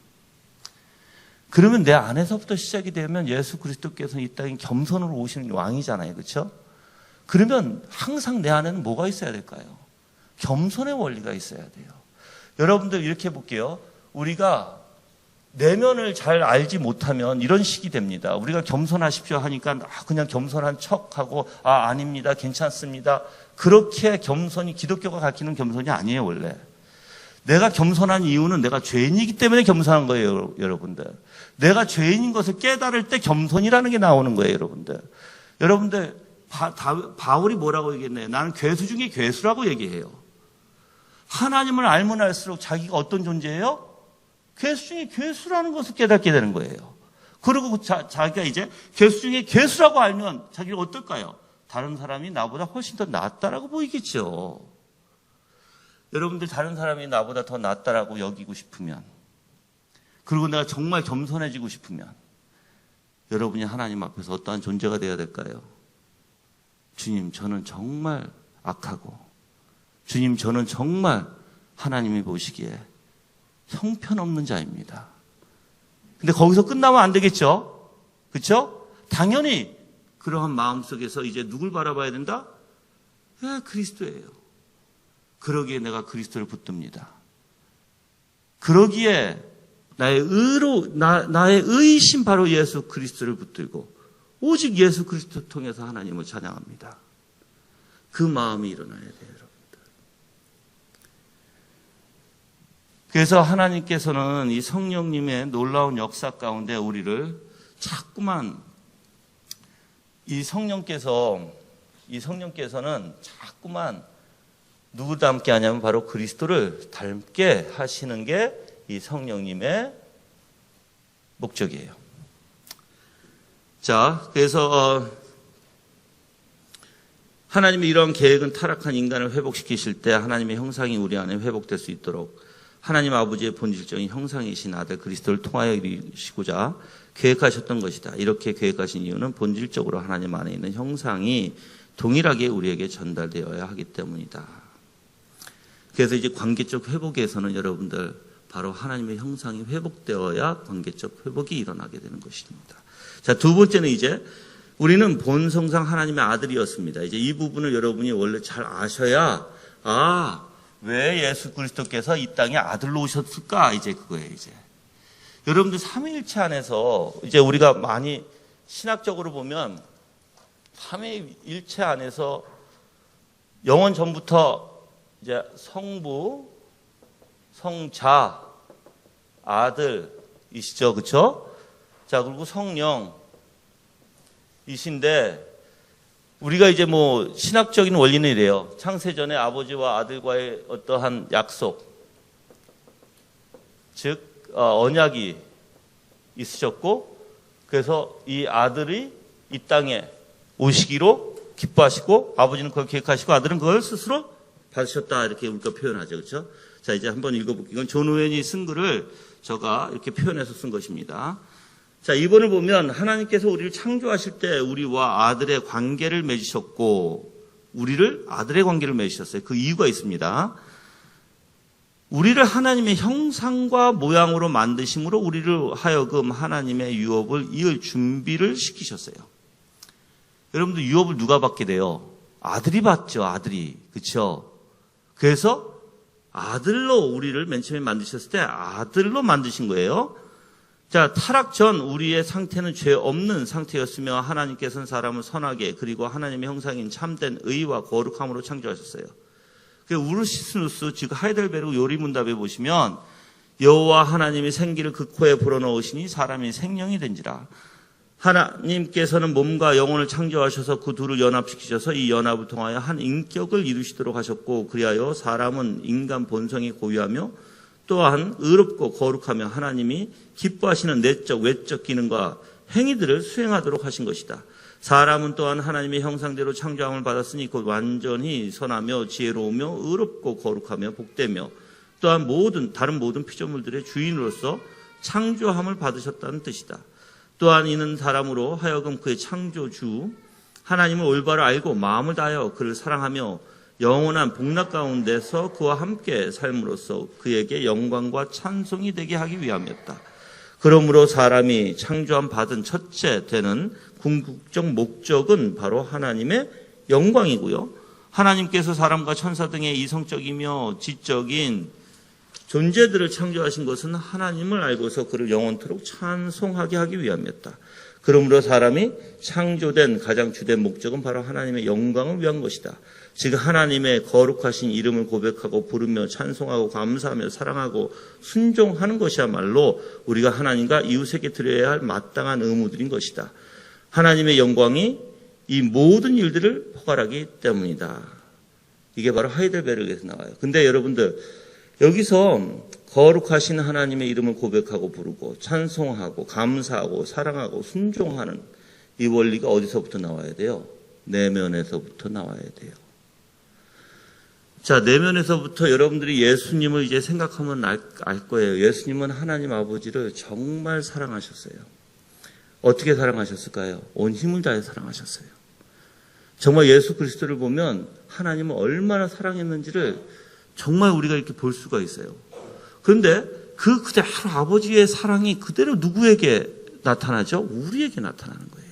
그러면 내 안에서부터 시작이 되면 예수 그리스도께서는 이 땅에 겸손으로 오시는 왕이잖아요. 그렇죠? 그러면 항상 내 안에는 뭐가 있어야 될까요? 겸손의 원리가 있어야 돼요. 여러분들 이렇게 볼게요. 우리가 내면을 잘 알지 못하면 이런 식이 됩니다. 우리가 겸손하십시오 하니까 그냥 겸손한 척하고 아닙니다. 괜찮습니다. 그렇게 겸손이 기독교가 가르치는 겸손이 아니에요, 원래. 내가 겸손한 이유는 내가 죄인이기 때문에 겸손한 거예요, 여러분들. 내가 죄인인 것을 깨달을 때 겸손이라는 게 나오는 거예요, 여러분들. 여러분들, 바울이 뭐라고 얘기했나요? 나는 괴수 중에 괴수라고 얘기해요. 하나님을 알면 알수록 자기가 어떤 존재예요? 괴수 중에 괴수라는 것을 깨닫게 되는 거예요. 그리고 자기가 이제 괴수 중에 괴수라고 알면 자기가 어떨까요? 다른 사람이 나보다 훨씬 더 낫다라고 보이겠죠. 여러분들 다른 사람이 나보다 더 낫다라고 여기고 싶으면, 그리고 내가 정말 겸손해지고 싶으면 여러분이 하나님 앞에서 어떠한 존재가 되어야 될까요? 주님, 저는 정말 악하고, 주님, 저는 정말 하나님이 보시기에 형편없는 자입니다. 근데 거기서 끝나면 안 되겠죠? 그렇죠? 당연히 그러한 마음속에서 이제 누굴 바라봐야 된다? 그리스도예요. 그러기에 내가 그리스도를 붙듭니다. 그러기에 나의 의심 바로 예수 그리스도를 붙들고 오직 예수 그리스도를 통해서 하나님을 찬양합니다. 그 마음이 일어나야 돼요, 여러분들. 그래서 하나님께서는 이 성령님의 놀라운 역사 가운데 우리를 자꾸만 이 성령께서는 자꾸만 누구 닮게 하냐면 바로 그리스도를 닮게 하시는 게 이 성령님의 목적이에요. 자, 그래서 하나님의 이런 계획은 타락한 인간을 회복시키실 때 하나님의 형상이 우리 안에 회복될 수 있도록 하나님 아버지의 본질적인 형상이신 아들 그리스도를 통하여 이루시고자 계획하셨던 것이다. 이렇게 계획하신 이유는 본질적으로 하나님 안에 있는 형상이 동일하게 우리에게 전달되어야 하기 때문이다. 그래서 이제 관계적 회복에서는 여러분들 바로 하나님의 형상이 회복되어야 관계적 회복이 일어나게 되는 것입니다. 자, 두 번째는 이제 우리는 본성상 하나님의 아들이었습니다. 이제 이 부분을 여러분이 원래 잘 아셔야 왜 예수 그리스도께서 이 땅에 아들로 오셨을까? 이제 그거예요, 이제. 여러분들 삼위일체 안에서 이제 우리가 많이 신학적으로 보면 삼위일체 안에서 영원 전부터 이제 성부, 성자, 아들이시죠, 그렇죠? 자, 그리고 성령이신데 우리가 이제 뭐 신학적인 원리는 이래요. 창세전에 아버지와 아들과의 어떠한 약속, 즉 언약이 있으셨고, 그래서 이 아들이 이 땅에 오시기로 기뻐하시고 아버지는 그걸 계획하시고 아들은 그걸 스스로 받으셨다, 이렇게 우리가 표현하죠, 그렇죠? 자, 이제 한번 읽어볼게요. 이건 존 오웬이 쓴 글을 제가 이렇게 표현해서 쓴 것입니다. 자, 이번을 보면 하나님께서 우리를 창조하실 때 우리와 아들의 관계를 맺으셨고 우리를 아들의 관계를 맺으셨어요. 그 이유가 있습니다. 우리를 하나님의 형상과 모양으로 만드심으로 우리를 하여금 하나님의 유업을 이을 준비를 시키셨어요. 여러분들 유업을 누가 받게 돼요? 아들이 받죠, 아들이. 그렇죠? 그래서 아들로 우리를 맨 처음에 만드셨을 때 아들로 만드신 거예요. 자, 타락 전 우리의 상태는 죄 없는 상태였으며 하나님께서는 사람을 선하게 그리고 하나님의 형상인 참된 의와 거룩함으로 창조하셨어요. 그 우르시스누스 즉 하이델베르그 요리문답에 보시면 여호와 하나님이 생기를 그 코에 불어넣으시니 사람이 생명이 된지라. 하나님께서는 몸과 영혼을 창조하셔서 그 둘을 연합시키셔서 이 연합을 통하여 한 인격을 이루시도록 하셨고 그리하여 사람은 인간 본성이 고유하며 또한 의롭고 거룩하며 하나님이 기뻐하시는 내적 외적 기능과 행위들을 수행하도록 하신 것이다. 사람은 또한 하나님의 형상대로 창조함을 받았으니 곧 완전히 선하며 지혜로우며 의롭고 거룩하며 복되며 또한 다른 모든 피조물들의 주인으로서 창조함을 받으셨다는 뜻이다. 또한 이는 사람으로 하여금 그의 창조주 하나님을 올바로 알고 마음을 다하여 그를 사랑하며 영원한 복락 가운데서 그와 함께 삶으로써 그에게 영광과 찬송이 되게 하기 위함이었다. 그러므로 사람이 창조함 받은 첫째 되는 궁극적 목적은 바로 하나님의 영광이고요. 하나님께서 사람과 천사 등의 이성적이며 지적인 존재들을 창조하신 것은 하나님을 알고서 그를 영원토록 찬송하게 하기 위함이었다. 그러므로 사람이 창조된 가장 주된 목적은 바로 하나님의 영광을 위한 것이다. 즉 하나님의 거룩하신 이름을 고백하고 부르며 찬송하고 감사하며 사랑하고 순종하는 것이야말로 우리가 하나님과 이웃에게 드려야 할 마땅한 의무들인 것이다. 하나님의 영광이 이 모든 일들을 포괄하기 때문이다. 이게 바로 하이델베르크에서 나와요. 근데 여러분들 여기서 거룩하신 하나님의 이름을 고백하고 부르고 찬송하고 감사하고 사랑하고 순종하는 이 원리가 어디서부터 나와야 돼요? 내면에서부터 나와야 돼요. 자, 내면에서부터 여러분들이 예수님을 이제 생각하면 알 거예요. 예수님은 하나님 아버지를 정말 사랑하셨어요. 어떻게 사랑하셨을까요? 온 힘을 다해 사랑하셨어요. 정말 예수 그리스도를 보면 하나님을 얼마나 사랑했는지를 정말 우리가 이렇게 볼 수가 있어요. 그런데 그대로 아버지의 사랑이 그대로 누구에게 나타나죠? 우리에게 나타나는 거예요.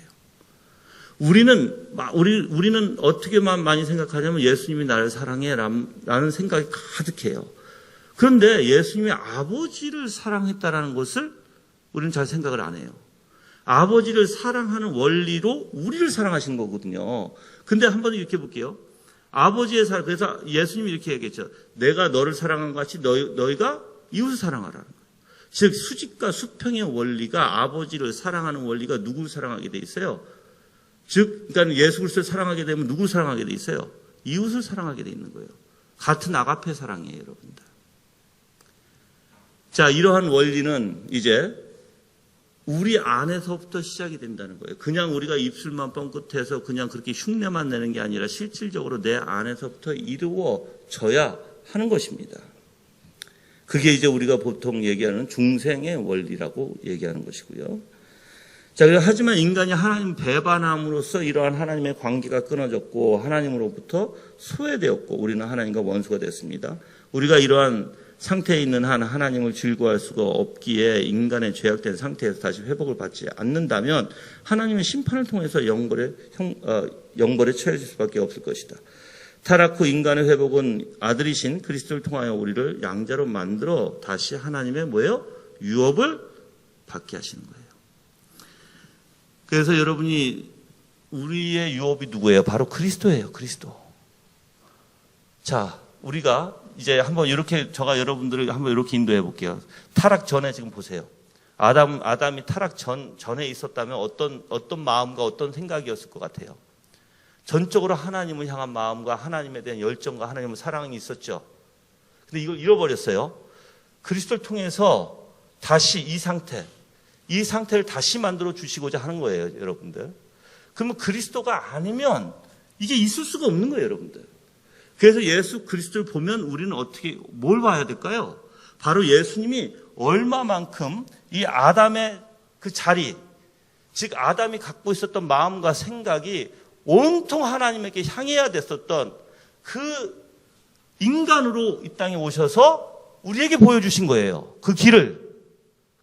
우리는 어떻게만 많이 생각하냐면 예수님이 나를 사랑해 라는 생각이 가득해요. 그런데 예수님이 아버지를 사랑했다라는 것을 우리는 잘 생각을 안 해요. 아버지를 사랑하는 원리로 우리를 사랑하신 거거든요. 근데 한번 이렇게 볼게요. 아버지의 사랑, 그래서 예수님이 이렇게 얘기했죠. 내가 너를 사랑한 것 같이 너희가 이웃을 사랑하라는 거예요. 즉 수직과 수평의 원리가 아버지를 사랑하는 원리가 누구를 사랑하게 돼 있어요? 즉, 그러니까 예수 그리스도를 사랑하게 되면 누구를 사랑하게 돼 있어요? 이웃을 사랑하게 돼 있는 거예요. 같은 아가페 사랑이에요, 여러분들. 자, 이러한 원리는 이제 우리 안에서부터 시작이 된다는 거예요. 그냥 우리가 입술만 뻥끗해서 그냥 그렇게 흉내만 내는 게 아니라 실질적으로 내 안에서부터 이루어져야 하는 것입니다. 그게 이제 우리가 보통 얘기하는 중생의 원리라고 얘기하는 것이고요. 자, 하지만 인간이 하나님 배반함으로써 이러한 하나님의 관계가 끊어졌고 하나님으로부터 소외되었고 우리는 하나님과 원수가 됐습니다. 우리가 이러한 상태에 있는 한 하나님을 즐거워할 수가 없기에 인간의 죄악된 상태에서 다시 회복을 받지 않는다면 하나님의 심판을 통해서 영벌에 처해질 수밖에 없을 것이다. 타락 후 인간의 회복은 아들이신 그리스도를 통하여 우리를 양자로 만들어 다시 하나님의 뭐예요? 유업을 받게 하시는 거예요. 그래서 여러분이 우리의 유업이 누구예요? 바로 그리스도예요. 그리스도. 자, 우리가 이제 한번 이렇게 제가 여러분들을 한번 이렇게 인도해 볼게요. 타락 전에 지금 보세요. 아담이 타락 전에 있었다면 어떤 마음과 어떤 생각이었을 것 같아요? 전적으로 하나님을 향한 마음과 하나님에 대한 열정과 하나님의 사랑이 있었죠. 근데 이걸 잃어버렸어요. 그리스도를 통해서 다시 이 상태를 다시 만들어 주시고자 하는 거예요, 여러분들. 그러면 그리스도가 아니면 이게 있을 수가 없는 거예요, 여러분들. 그래서 예수 그리스도를 보면 우리는 뭘 봐야 될까요? 바로 예수님이 얼마만큼 이 아담의 그 자리, 즉 아담이 갖고 있었던 마음과 생각이 온통 하나님에게 향해야 됐었던 그 인간으로 이 땅에 오셔서 우리에게 보여주신 거예요. 그 길을.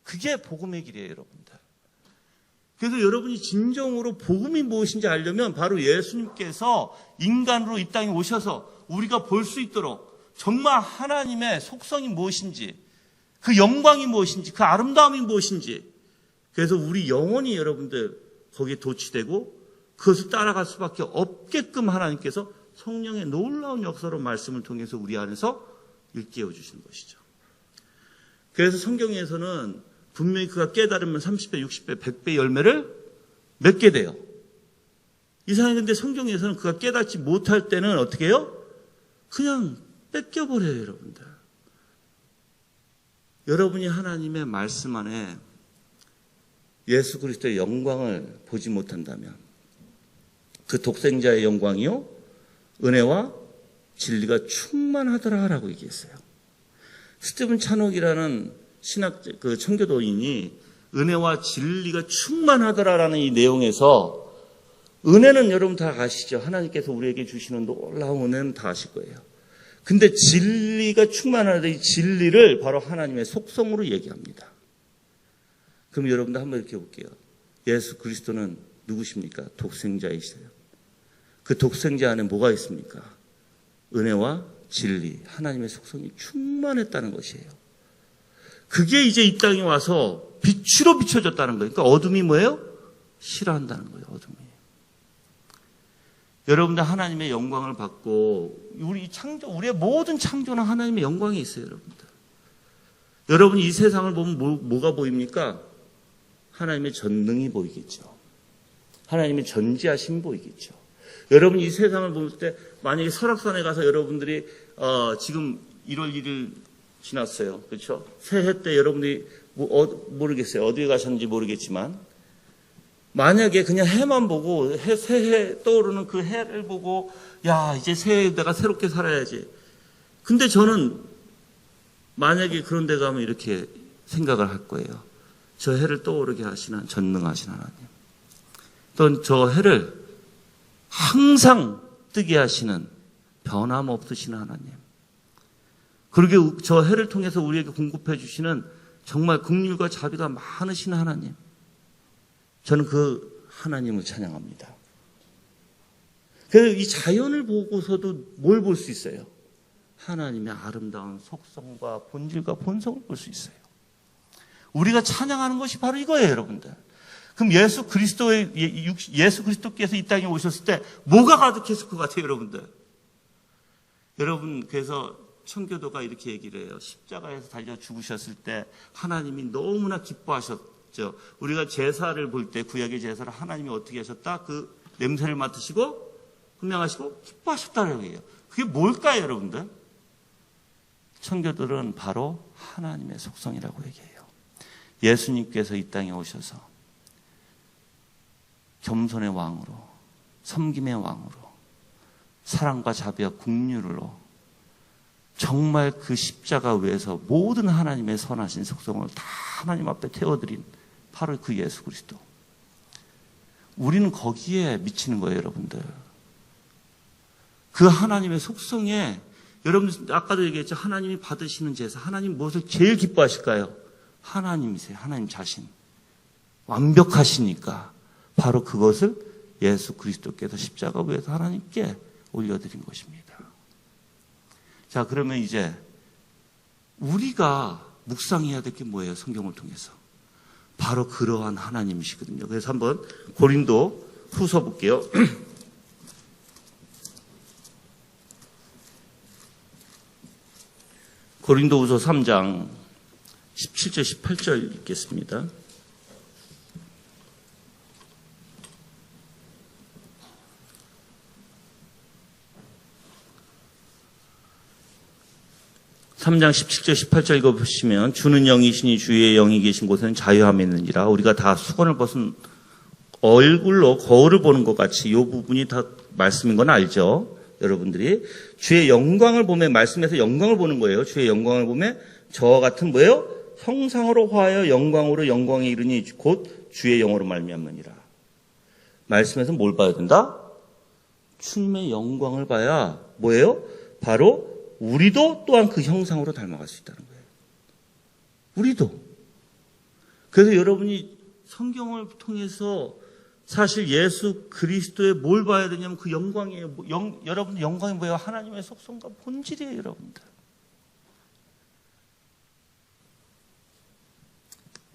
그게 복음의 길이에요, 여러분들. 그래서 여러분이 진정으로 복음이 무엇인지 알려면 바로 예수님께서 인간으로 이 땅에 오셔서 우리가 볼 수 있도록 정말 하나님의 속성이 무엇인지, 그 영광이 무엇인지, 그 아름다움이 무엇인지, 그래서 우리 영혼이 여러분들 거기에 도취되고 그것을 따라갈 수밖에 없게끔 하나님께서 성령의 놀라운 역사로 말씀을 통해서 우리 안에서 일깨워 주시는 것이죠. 그래서 성경에서는 분명히 그가 깨달으면 30배, 60배, 100배 열매를 맺게 돼요. 이상하게 근데 성경에서는 그가 깨닫지 못할 때는 어떻게 해요? 그냥 뺏겨버려요, 여러분들. 여러분이 하나님의 말씀 안에 예수 그리스도의 영광을 보지 못한다면 그 독생자의 영광이요 은혜와 진리가 충만하더라라고 얘기했어요. 스티븐 찬옥이라는 그 청교도인이 은혜와 진리가 충만하더라라는 이 내용에서 은혜는 여러분 다 아시죠? 하나님께서 우리에게 주시는 놀라운 은혜는 다 아실 거예요. 근데 진리가 충만하다, 이 진리를 바로 하나님의 속성으로 얘기합니다. 그럼 여러분들 한번 이렇게 볼게요. 예수 그리스도는 누구십니까? 독생자이세요. 그 독생자 안에 뭐가 있습니까? 은혜와 진리, 하나님의 속성이 충만했다는 것이에요. 그게 이제 이 땅에 와서 빛으로 비춰졌다는 거예요. 그러니까 어둠이 뭐예요? 싫어한다는 거예요, 어둠이. 여러분들 하나님의 영광을 받고 우리의 모든 창조는 하나님의 영광이 있어요, 여러분들. 여러분 이 세상을 보면 뭐가 보입니까? 하나님의 전능이 보이겠죠. 하나님의 전지하심이 보이겠죠. 여러분 이 세상을 볼 때 만약에 설악산에 가서 여러분들이 지금 1월 1일 지났어요. 그렇죠? 새해 때 여러분들이 모르겠어요. 어디에 가셨는지 모르겠지만 만약에 그냥 해만 보고 새해 떠오르는 그 해를 보고 야 이제 새해 내가 새롭게 살아야지. 근데 저는 만약에 그런 데 가면 이렇게 생각을 할 거예요. 저 해를 떠오르게 하시는 전능하신 하나님. 또 저 해를 항상 뜨게 하시는 변함없으신 하나님. 그리고 저 해를 통해서 우리에게 공급해 주시는 정말 긍휼과 자비가 많으신 하나님. 저는 그 하나님을 찬양합니다. 그래서 이 자연을 보고서도 뭘 볼 수 있어요? 하나님의 아름다운 속성과 본질과 본성을 볼 수 있어요. 우리가 찬양하는 것이 바로 이거예요, 여러분들. 그럼 예수 그리스도께서 이 땅에 오셨을 때 뭐가 가득했을 것 같아요, 여러분들? 여러분, 그래서 청교도가 이렇게 얘기를 해요. 십자가에서 달려 죽으셨을 때 하나님이 너무나 기뻐하셨죠. 우리가 제사를 볼 때 구약의 제사를 하나님이 어떻게 하셨다? 그 냄새를 맡으시고 분명하시고 기뻐하셨다는 얘기예요. 그게 뭘까요, 여러분들? 청교도는 바로 하나님의 속성이라고 얘기해요. 예수님께서 이 땅에 오셔서 겸손의 왕으로, 섬김의 왕으로, 사랑과 자비와 긍휼으로 정말 그 십자가 위에서 모든 하나님의 선하신 속성을 다 하나님 앞에 태워드린 바로 그 예수 그리스도. 우리는 거기에 미치는 거예요, 여러분들. 그 하나님의 속성에, 여러분 아까도 얘기했죠. 하나님이 받으시는 제사, 하나님 무엇을 제일 기뻐하실까요? 하나님이세요. 하나님 자신. 완벽하시니까 바로 그것을 예수 그리스도께서 십자가 위에서 하나님께 올려드린 것입니다. 자, 그러면 이제 우리가 묵상해야 될 게 뭐예요? 성경을 통해서. 바로 그러한 하나님이시거든요. 그래서 한번 고린도 후서 볼게요. 고린도 후서 3장 17절 18절 읽겠습니다. (3장) 17절 18절 읽어보시면 주는 영이시니 주의 영이 계신 곳에는 자유함이 있느니라. 우리가 다 수건을 벗은 얼굴로 거울을 보는 것 같이 이 부분이 다 말씀인 건 알죠? 여러분들이 주의 영광을 보며, 말씀에서 영광을 보는 거예요. 주의 영광을 보며 저와 같은 뭐예요? 형상으로 화하여 영광으로 영광에 이르니 곧 주의 영으로 말미암느니라. 말씀에서 뭘 봐야 된다? 주님의 영광을 봐야 뭐예요? 바로 우리도 또한 그 형상으로 닮아갈 수 있다는 거예요. 우리도. 그래서 여러분이 성경을 통해서 사실 예수 그리스도에 뭘 봐야 되냐면 그 영광이에요. 여러분들 영광이 뭐예요? 하나님의 속성과 본질이에요, 여러분들.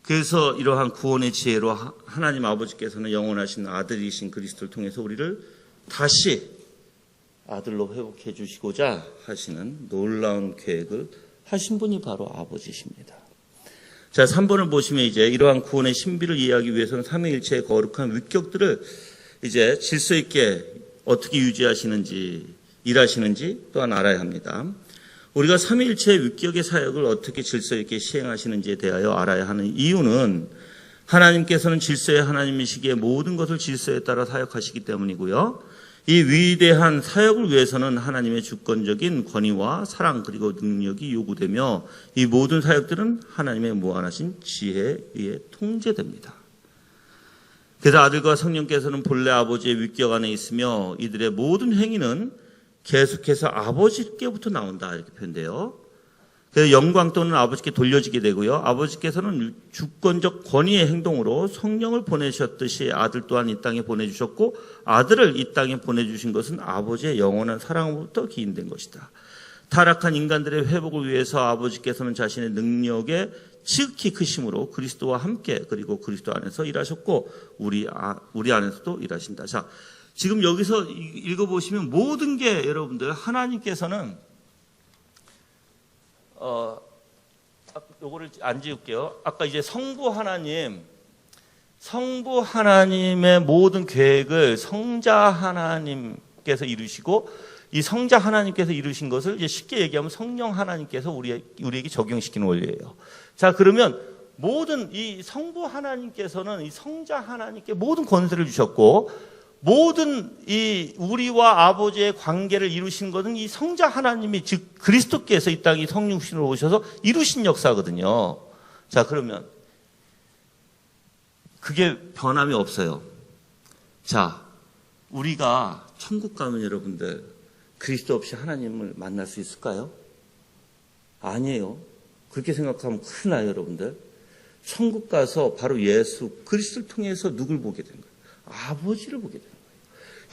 그래서 이러한 구원의 지혜로 하나님 아버지께서는 영원하신 아들이신 그리스도를 통해서 우리를 다시 아들로 회복해 주시고자 하시는 놀라운 계획을 하신 분이 바로 아버지십니다. 자, 3번을 보시면 이제 이러한 구원의 신비를 이해하기 위해서는 삼위일체의 거룩한 위격들을 이제 질서 있게 어떻게 유지하시는지, 일하시는지 또한 알아야 합니다. 우리가 삼위일체의 위격의 사역을 어떻게 질서 있게 시행하시는지에 대하여 알아야 하는 이유는 하나님께서는 질서의 하나님이시기에 모든 것을 질서에 따라 사역하시기 때문이고요. 이 위대한 사역을 위해서는 하나님의 주권적인 권위와 사랑 그리고 능력이 요구되며 이 모든 사역들은 하나님의 무한하신 지혜에 의해 통제됩니다. 그래서 아들과 성령께서는 본래 아버지의 위격 안에 있으며 이들의 모든 행위는 계속해서 아버지께부터 나온다, 이렇게 표현돼요. 그래서 영광 또는 아버지께 돌려지게 되고요. 아버지께서는 주권적 권위의 행동으로 성령을 보내셨듯이 아들 또한 이 땅에 보내주셨고 아들을 이 땅에 보내주신 것은 아버지의 영원한 사랑으로부터 기인된 것이다. 타락한 인간들의 회복을 위해서 아버지께서는 자신의 능력에 지극히 크심으로 그리스도와 함께 그리고 그리스도 안에서 일하셨고 우리 안에서도 일하신다. 자, 지금 여기서 읽어보시면 모든 게 여러분들 하나님께서는 요거를 안 지울게요. 아까 이제 성부 하나님의 모든 계획을 성자 하나님께서 이루시고 이 성자 하나님께서 이루신 것을 이제 쉽게 얘기하면 성령 하나님께서 우리에게 적용시키는 원리예요. 자, 그러면 모든 이 성부 하나님께서는 이 성자 하나님께 모든 권세를 주셨고 모든 이 우리와 아버지의 관계를 이루신 것은 이 성자 하나님이 즉 그리스도께서 이 땅에 성육신으로 오셔서 이루신 역사거든요. 자, 그러면 그게 변함이 없어요. 자, 우리가 천국 가면 여러분들 그리스도 없이 하나님을 만날 수 있을까요? 아니에요. 그렇게 생각하면 큰일 나요, 여러분들. 천국 가서 바로 예수 그리스도를 통해서 누굴 보게 된 거예요? 아버지를 보게 된 거예요.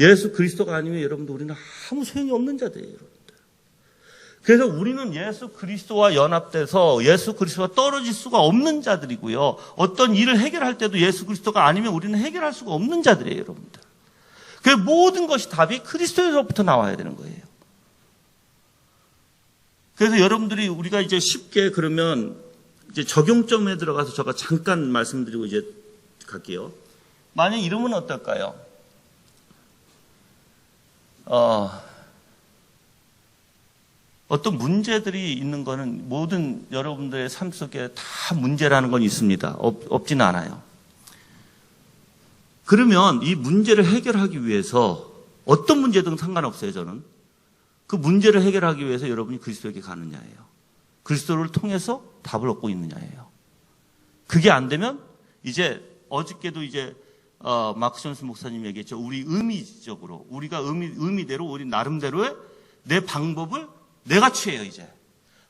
예수 그리스도가 아니면 여러분들 우리는 아무 소용이 없는 자들이에요, 여러분들. 그래서 우리는 예수 그리스도와 연합돼서 예수 그리스도와 떨어질 수가 없는 자들이고요. 어떤 일을 해결할 때도 예수 그리스도가 아니면 우리는 해결할 수가 없는 자들이에요, 여러분들. 그 모든 것이 답이 그리스도에서부터 나와야 되는 거예요. 그래서 여러분들이 우리가 이제 쉽게 그러면 이제 적용점에 들어가서 제가 잠깐 말씀드리고 이제 갈게요. 만약 이러면 어떨까요? 어떤 문제들이 있는 거는 모든 여러분들의 삶 속에 다 문제라는 건 있습니다. 없지는 않아요. 그러면 이 문제를 해결하기 위해서 어떤 문제든 상관없어요, 저는. 그 문제를 해결하기 위해서 여러분이 그리스도에게 가느냐예요. 그리스도를 통해서 답을 얻고 있느냐예요. 그게 안 되면 이제 어저께도 이제 마크 존슨 목사님이 얘기했죠. 우리 의미적으로, 우리가 의미대로, 우리 나름대로의 내 방법을 내가 취해요, 이제.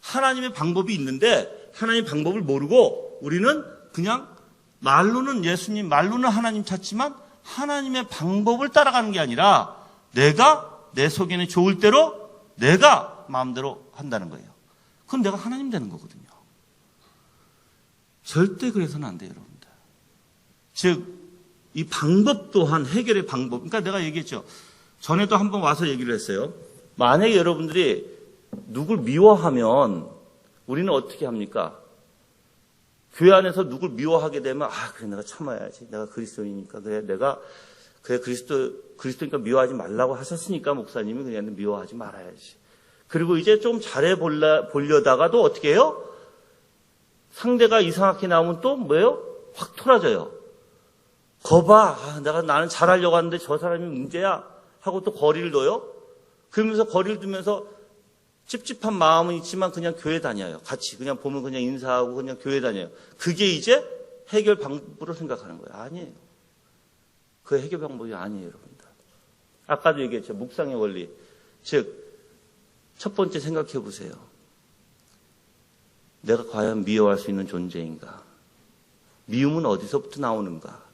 하나님의 방법이 있는데, 하나님의 방법을 모르고, 우리는 그냥 말로는 예수님, 말로는 하나님 찾지만, 하나님의 방법을 따라가는 게 아니라, 내가 내 속에는 좋을 대로, 내가 마음대로 한다는 거예요. 그건 내가 하나님 되는 거거든요. 절대 그래서는 안 돼요, 여러분들. 즉, 이 방법 또한 해결의 방법. 그러니까 내가 얘기했죠. 전에도 한번 와서 얘기를 했어요. 만약에 여러분들이 누굴 미워하면 우리는 어떻게 합니까? 교회 안에서 누굴 미워하게 되면 그래 내가 참아야지. 내가 그리스도이니까. 그래 그리스도니까 미워하지 말라고 하셨으니까 목사님이 그냥 미워하지 말아야지. 그리고 이제 좀 잘해 보려다가도 어떻게 해요? 상대가 이상하게 나오면 또 뭐예요? 확 토라져요. 나는 잘하려고 하는데 저 사람이 문제야 하고 또 거리를 둬요. 그러면서 거리를 두면서 찝찝한 마음은 있지만 그냥 교회 다녀요. 같이 그냥 보면 그냥 인사하고 그냥 교회 다녀요. 그게 이제 해결 방법으로 생각하는 거예요. 아니에요. 그 해결 방법이 아니에요, 여러분들. 아까도 얘기했죠. 묵상의 원리. 즉, 첫 번째 생각해 보세요. 내가 과연 미워할 수 있는 존재인가? 미움은 어디서부터 나오는가?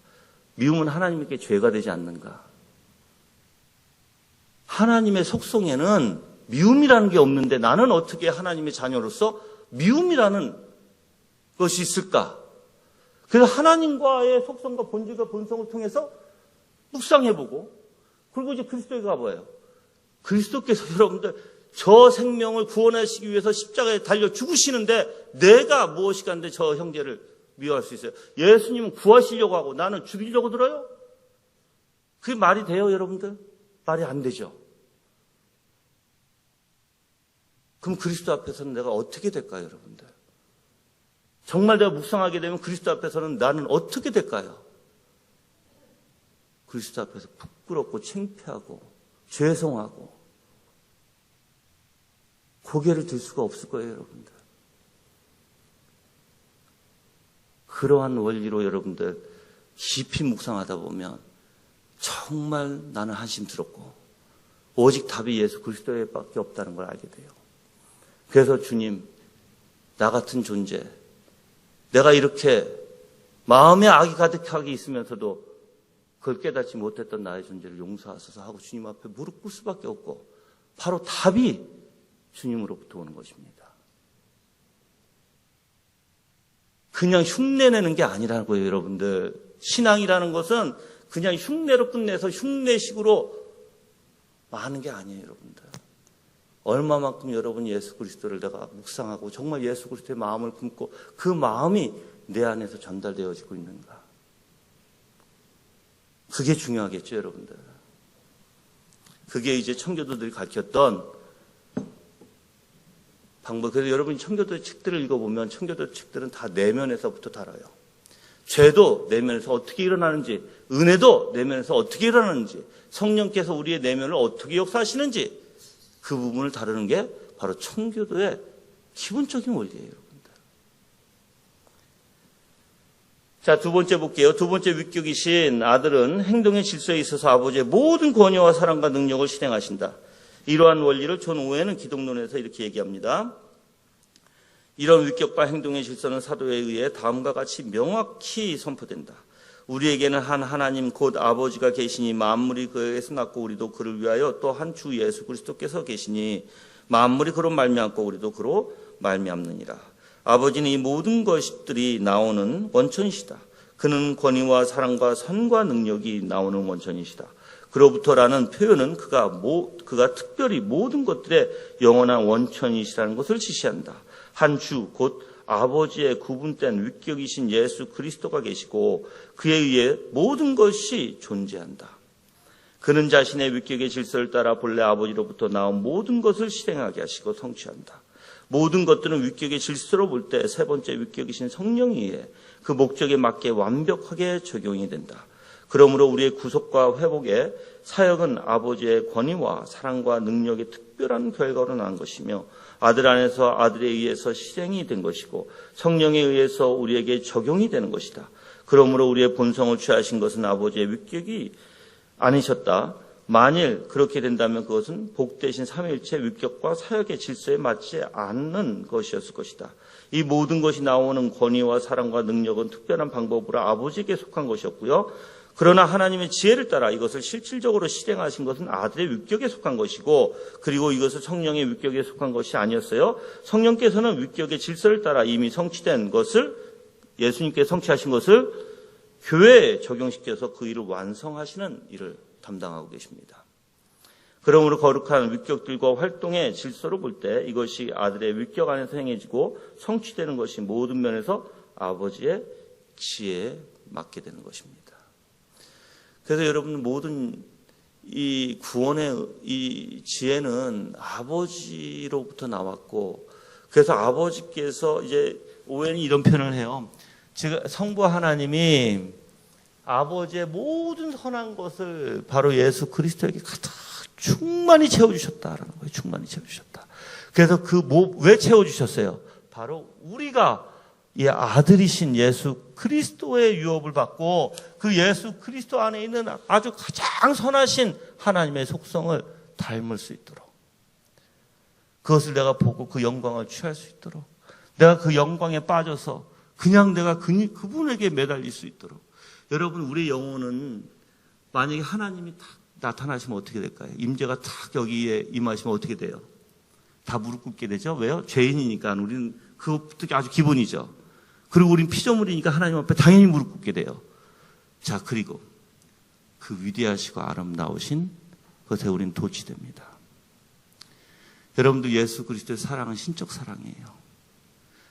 미움은 하나님께 죄가 되지 않는가? 하나님의 속성에는 미움이라는 게 없는데 나는 어떻게 하나님의 자녀로서 미움이라는 것이 있을까? 그래서 하나님과의 속성과 본질과 본성을 통해서 묵상해보고, 그리고 이제 그리스도에 가봐요. 그리스도께서 여러분들 저 생명을 구원하시기 위해서 십자가에 달려 죽으시는데 내가 무엇이 간데 저 형제를 미워할 수 있어요. 예수님은 구하시려고 하고 나는 죽이려고 들어요? 그게 말이 돼요, 여러분들? 말이 안 되죠. 그럼 그리스도 앞에서는 내가 어떻게 될까요, 여러분들? 정말 내가 묵상하게 되면 그리스도 앞에서는 나는 어떻게 될까요? 그리스도 앞에서 부끄럽고 창피하고 죄송하고 고개를 들 수가 없을 거예요, 여러분들. 그러한 원리로 여러분들 깊이 묵상하다 보면 정말 나는 한심스럽고 오직 답이 예수 그리스도에밖에 없다는 걸 알게 돼요. 그래서 주님, 나 같은 존재, 내가 이렇게 마음에 악이 가득하게 있으면서도 그걸 깨닫지 못했던 나의 존재를 용서하소서 하고 주님 앞에 무릎 꿇을 수밖에 없고 바로 답이 주님으로부터 오는 것입니다. 그냥 흉내내는 게 아니라는 거예요, 여러분들. 신앙이라는 것은 그냥 흉내로 끝내서 흉내식으로 많은 게 아니에요, 여러분들. 얼마만큼 여러분이 예수 그리스도를 내가 묵상하고 정말 예수 그리스도의 마음을 품고 그 마음이 내 안에서 전달되어지고 있는가. 그게 중요하겠죠, 여러분들. 그게 이제 청교도들이 가르쳤던 방법. 그래서 여러분이 청교도 책들을 읽어보면 청교도 책들은 다 내면에서부터 다뤄요. 죄도 내면에서 어떻게 일어나는지, 은혜도 내면에서 어떻게 일어나는지, 성령께서 우리의 내면을 어떻게 역사하시는지 그 부분을 다루는 게 바로 청교도의 기본적인 원리예요, 여러분들. 자, 두 번째 볼게요. 두 번째 위격이신 아들은 행동의 질서에 있어서 아버지의 모든 권위와 사랑과 능력을 실행하신다. 이러한 원리를 존 오웬은 기독론에서 이렇게 얘기합니다. 이런 위격과 행동의 질서는 사도에 의해 다음과 같이 명확히 선포된다. 우리에게는 한 하나님 곧 아버지가 계시니 만물이 그에게서 났고 우리도 그를 위하여 또 한 주 예수 그리스도께서 계시니 만물이 그로 말미암고 우리도 그로 말미암느니라. 아버지는 이 모든 것들이 나오는 원천이시다. 그는 권위와 사랑과 선과 능력이 나오는 원천이시다. 그로부터라는 표현은 그가 특별히 모든 것들의 영원한 원천이시라는 것을 지시한다. 한 주 곧 아버지의 구분된 위격이신 예수 그리스도가 계시고 그에 의해 모든 것이 존재한다. 그는 자신의 위격의 질서를 따라 본래 아버지로부터 나온 모든 것을 실행하게 하시고 성취한다. 모든 것들은 위격의 질서로 볼 때 세 번째 위격이신 성령에 의해 그 목적에 맞게 완벽하게 적용이 된다. 그러므로 우리의 구속과 회복의 사역은 아버지의 권위와 사랑과 능력의 특별한 결과로 난 것이며 아들 안에서 아들에 의해서 실행이 된 것이고 성령에 의해서 우리에게 적용이 되는 것이다. 그러므로 우리의 본성을 취하신 것은 아버지의 위격이 아니셨다. 만일 그렇게 된다면 그것은 복되신 삼위일체 위격과 사역의 질서에 맞지 않는 것이었을 것이다. 이 모든 것이 나오는 권위와 사랑과 능력은 특별한 방법으로 아버지에게 속한 것이었고요. 그러나 하나님의 지혜를 따라 이것을 실질적으로 실행하신 것은 아들의 위격에 속한 것이고, 그리고 이것을 성령의 위격에 속한 것이 아니었어요. 성령께서는 위격의 질서를 따라 이미 성취된 것을, 예수님께 성취하신 것을 교회에 적용시켜서 그 일을 완성하시는 일을 담당하고 계십니다. 그러므로 거룩한 위격들과 활동의 질서로 볼 때 이것이 아들의 위격 안에서 행해지고 성취되는 것이 모든 면에서 아버지의 지혜에 맡게 되는 것입니다. 그래서 여러분, 모든 이 구원의 이 지혜는 아버지로부터 나왔고, 그래서 아버지께서 이제 오해는 이런 표현을 해요. 즉 성부 하나님이 아버지의 모든 선한 것을 바로 예수 그리스도에게 가득 충만히 채워주셨다라는 거예요. 충만히 채워주셨다. 그래서 왜 채워주셨어요? 바로 우리가 이 아들이신 예수 그리스도의 유업을 받고 그 예수 그리스도 안에 있는 아주 가장 선하신 하나님의 속성을 닮을 수 있도록, 그것을 내가 보고 그 영광을 취할 수 있도록, 내가 그 영광에 빠져서 그냥 내가 그분에게 매달릴 수 있도록. 여러분, 우리의 영혼은 만약에 하나님이 딱 나타나시면 어떻게 될까요? 임재가 딱 여기에 임하시면 어떻게 돼요? 다 무릎 꿇게 되죠. 왜요? 죄인이니까 우리는 그것부터 아주 기본이죠. 그리고 우린 피조물이니까 하나님 앞에 당연히 무릎 꿇게 돼요. 자, 그리고 그 위대하시고 아름다우신 그것에 우린 도취됩니다. 여러분도 예수 그리스도의 사랑은 신적 사랑이에요.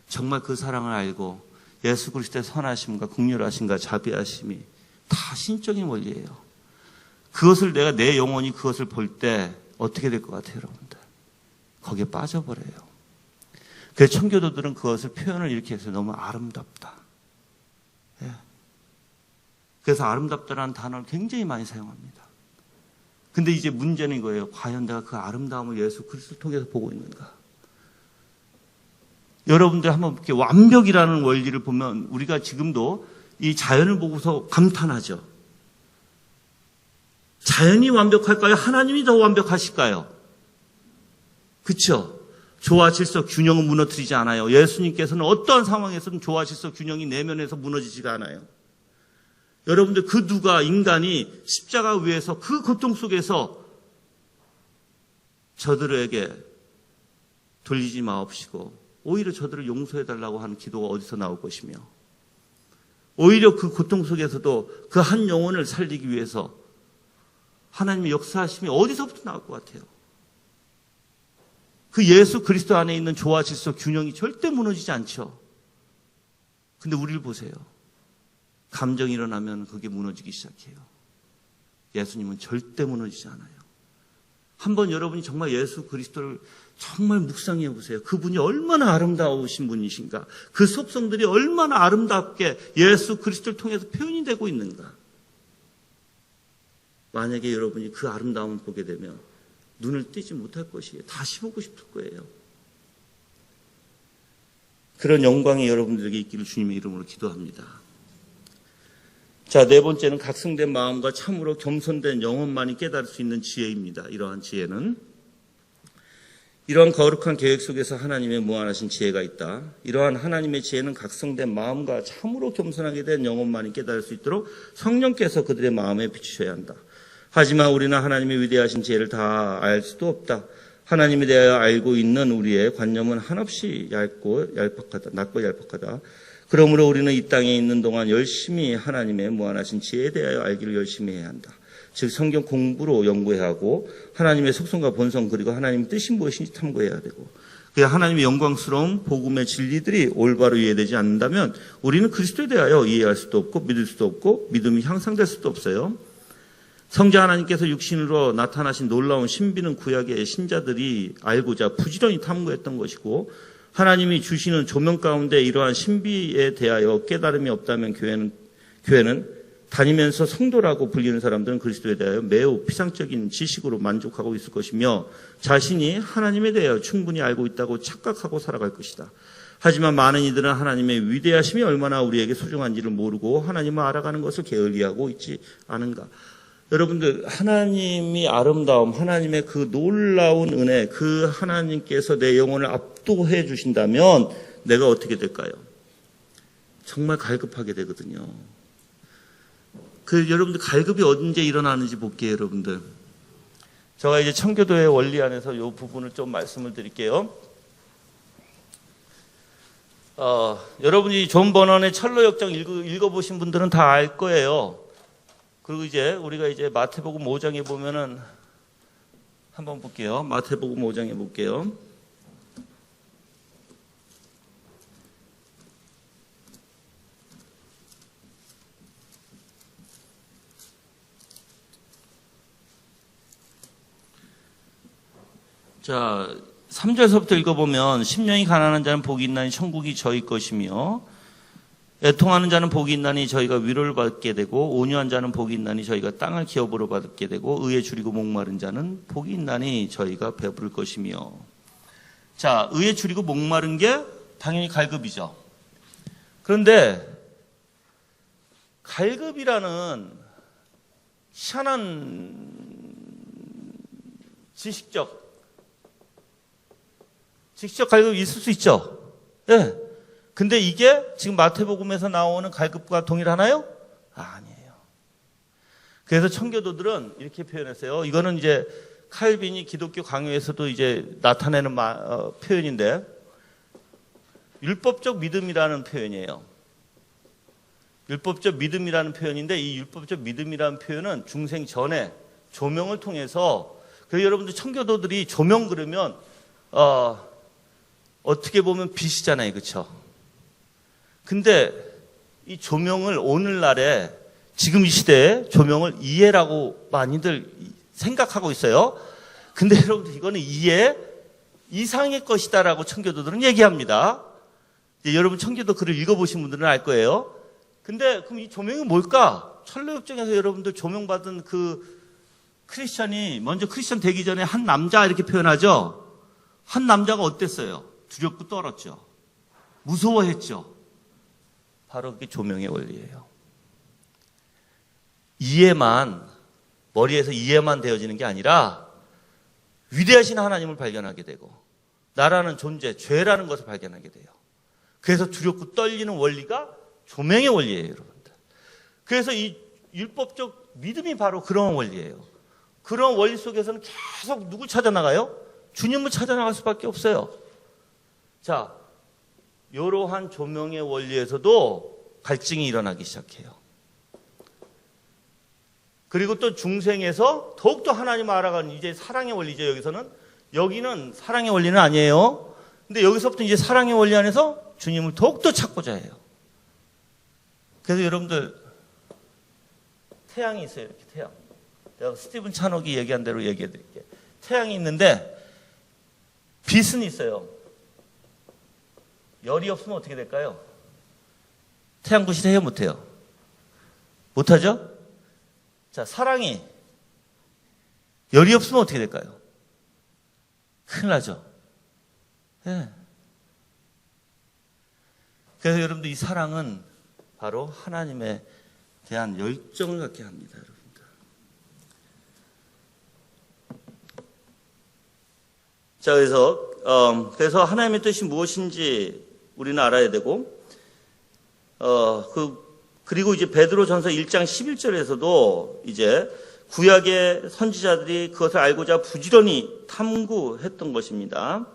정말 그 사랑을 알고 예수 그리스도의 선하심과 긍휼하심과 자비하심이 다 신적인 원리예요. 그것을 내 영혼이 그것을 볼 때 어떻게 될 것 같아요, 여러분들? 거기에 빠져버려요. 그래서 청교도들은 그것을 표현을 이렇게 해서 너무 아름답다. 예. 그래서 아름답다라는 단어를 굉장히 많이 사용합니다. 근데 이제 문제는 이거예요. 과연 내가 그 아름다움을 예수 그리스도를 통해서 보고 있는가? 여러분들 한번 이렇게 완벽이라는 원리를 보면 우리가 지금도 이 자연을 보고서 감탄하죠. 자연이 완벽할까요? 하나님이 더 완벽하실까요? 그렇죠? 조화, 질서, 균형은 무너뜨리지 않아요. 예수님께서는 어떠한 상황에서든 조화, 질서, 균형이 내면에서 무너지지가 않아요. 여러분들, 그 누가 인간이 십자가 위에서 그 고통 속에서 저들에게 돌리지 마옵시고 오히려 저들을 용서해달라고 하는 기도가 어디서 나올 것이며, 오히려 그 고통 속에서도 그 한 영혼을 살리기 위해서 하나님의 역사하심이 어디서부터 나올 것 같아요? 그 예수 그리스도 안에 있는 조화, 질서, 균형이 절대 무너지지 않죠. 근데 우리를 보세요. 감정이 일어나면 그게 무너지기 시작해요. 예수님은 절대 무너지지 않아요. 한번 여러분이 정말 예수 그리스도를 정말 묵상해 보세요. 그분이 얼마나 아름다우신 분이신가. 그 속성들이 얼마나 아름답게 예수 그리스도를 통해서 표현이 되고 있는가. 만약에 여러분이 그 아름다움을 보게 되면 눈을 떼지 못할 것이에요. 다시 보고 싶을 거예요. 그런 영광이 여러분들에게 있기를 주님의 이름으로 기도합니다. 자, 네 번째는 각성된 마음과 참으로 겸손된 영혼만이 깨달을 수 있는 지혜입니다. 이러한 지혜는 이러한 거룩한 계획 속에서 하나님의 무한하신 지혜가 있다. 이러한 하나님의 지혜는 각성된 마음과 참으로 겸손하게 된 영혼만이 깨달을 수 있도록 성령께서 그들의 마음에 비추셔야 한다. 하지만 우리는 하나님의 위대하신 지혜를 다 알 수도 없다. 하나님에 대하여 알고 있는 우리의 관념은 한없이 낮고 얄팍하다. 그러므로 우리는 이 땅에 있는 동안 열심히 하나님의 무한하신 지혜에 대하여 알기를 열심히 해야 한다. 즉 성경 공부로 연구해야 하고 하나님의 속성과 본성 그리고 하나님의 뜻이 무엇인지 탐구해야 되고, 하나님의 영광스러운 복음의 진리들이 올바로 이해되지 않는다면 우리는 그리스도에 대하여 이해할 수도 없고 믿을 수도 없고 믿음이 향상될 수도 없어요. 성자 하나님께서 육신으로 나타나신 놀라운 신비는 구약의 신자들이 알고자 부지런히 탐구했던 것이고, 하나님이 주시는 조명 가운데 이러한 신비에 대하여 깨달음이 없다면 교회는 다니면서 성도라고 불리는 사람들은 그리스도에 대하여 매우 피상적인 지식으로 만족하고 있을 것이며 자신이 하나님에 대하여 충분히 알고 있다고 착각하고 살아갈 것이다. 하지만 많은 이들은 하나님의 위대하심이 얼마나 우리에게 소중한지를 모르고 하나님을 알아가는 것을 게을리하고 있지 않은가. 여러분들, 하나님이 아름다움, 하나님의 그 놀라운 은혜, 그 하나님께서 내 영혼을 압도해 주신다면 내가 어떻게 될까요? 정말 갈급하게 되거든요. 여러분들, 갈급이 언제 일어나는지 볼게요, 여러분들. 제가 이제 청교도의 원리 안에서 이 부분을 좀 말씀을 드릴게요. 여러분이 존 버넌의 철로 역정 읽어보신 분들은 다 알 거예요. 그리고 이제 우리가 이제 마태복음 5장에 보면은 한번 볼게요. 마태복음 5장에 볼게요. 자, 3절서부터 읽어보면 심령이 가난한 자는 복이 있나니 천국이 저희 것이며 애통하는 자는 복이 있나니 저희가 위로를 받게 되고 온유한 자는 복이 있나니 저희가 땅을 기업으로 받게 되고 의에 줄이고 목마른 자는 복이 있나니 저희가 배부를 것이며. 자, 의에 줄이고 목마른 게 당연히 갈급이죠. 그런데 갈급이라는 희한한 지식적 갈급이 있을 수 있죠. 예. 근데 이게 지금 마태복음에서 나오는 갈급과 동일하나요? 아니에요. 그래서 청교도들은 이렇게 표현했어요. 이거는 이제 칼빈이 기독교 강요에서도 이제 나타내는 표현인데, 율법적 믿음이라는 표현이에요. 율법적 믿음이라는 표현인데, 이 율법적 믿음이라는 표현은 중생 전에 조명을 통해서, 그래서 여러분들 청교도들이 조명 그러면 어떻게 보면 빛이잖아요, 그렇죠? 근데 이 조명을 오늘날에 지금 이 시대에 조명을 이해라고 많이들 생각하고 있어요. 근데 여러분들, 이거는 이해 이상의 것이다라고 청교도들은 얘기합니다. 여러분 청교도 글을 읽어보신 분들은 알 거예요. 근데 그럼 이 조명이 뭘까? 철로역정에서 여러분들 조명받은 그 크리스천이 먼저 크리스천 되기 전에 한 남자 이렇게 표현하죠. 한 남자가 어땠어요? 두렵고 떨었죠. 무서워했죠. 바로 그게 조명의 원리예요. 머리에서 이해만 되어지는 게 아니라 위대하신 하나님을 발견하게 되고 나라는 존재, 죄라는 것을 발견하게 돼요. 그래서 두렵고 떨리는 원리가 조명의 원리예요, 여러분들. 그래서 이 율법적 믿음이 바로 그런 원리예요. 그런 원리 속에서는 계속 누굴 찾아나가요? 주님을 찾아나갈 수밖에 없어요. 자, 이러한 조명의 원리에서도 갈증이 일어나기 시작해요. 그리고 또 중생에서 더욱더 하나님을 알아가는 이제 사랑의 원리죠, 여기서는. 여기는 사랑의 원리는 아니에요. 근데 여기서부터 이제 사랑의 원리 안에서 주님을 더욱더 찾고자 해요. 그래서 여러분들, 태양이 있어요, 이렇게 태양. 내가 스티븐 찬옥이 얘기한 대로 얘기해 드릴게요. 태양이 있는데 빛은 있어요. 열이 없으면 어떻게 될까요? 태양빛이 해요, 못해요? 못하죠? 자, 사랑이 열이 없으면 어떻게 될까요? 큰일 나죠? 네. 그래서 여러분들, 이 사랑은 바로 하나님에 대한 열정을 갖게 합니다, 여러분들. 자, 그래서 하나님의 뜻이 무엇인지 우리는 알아야 되고, 그리고 이제 베드로전서 1장 11절에서도 이제 구약의 선지자들이 그것을 알고자 부지런히 탐구했던 것입니다.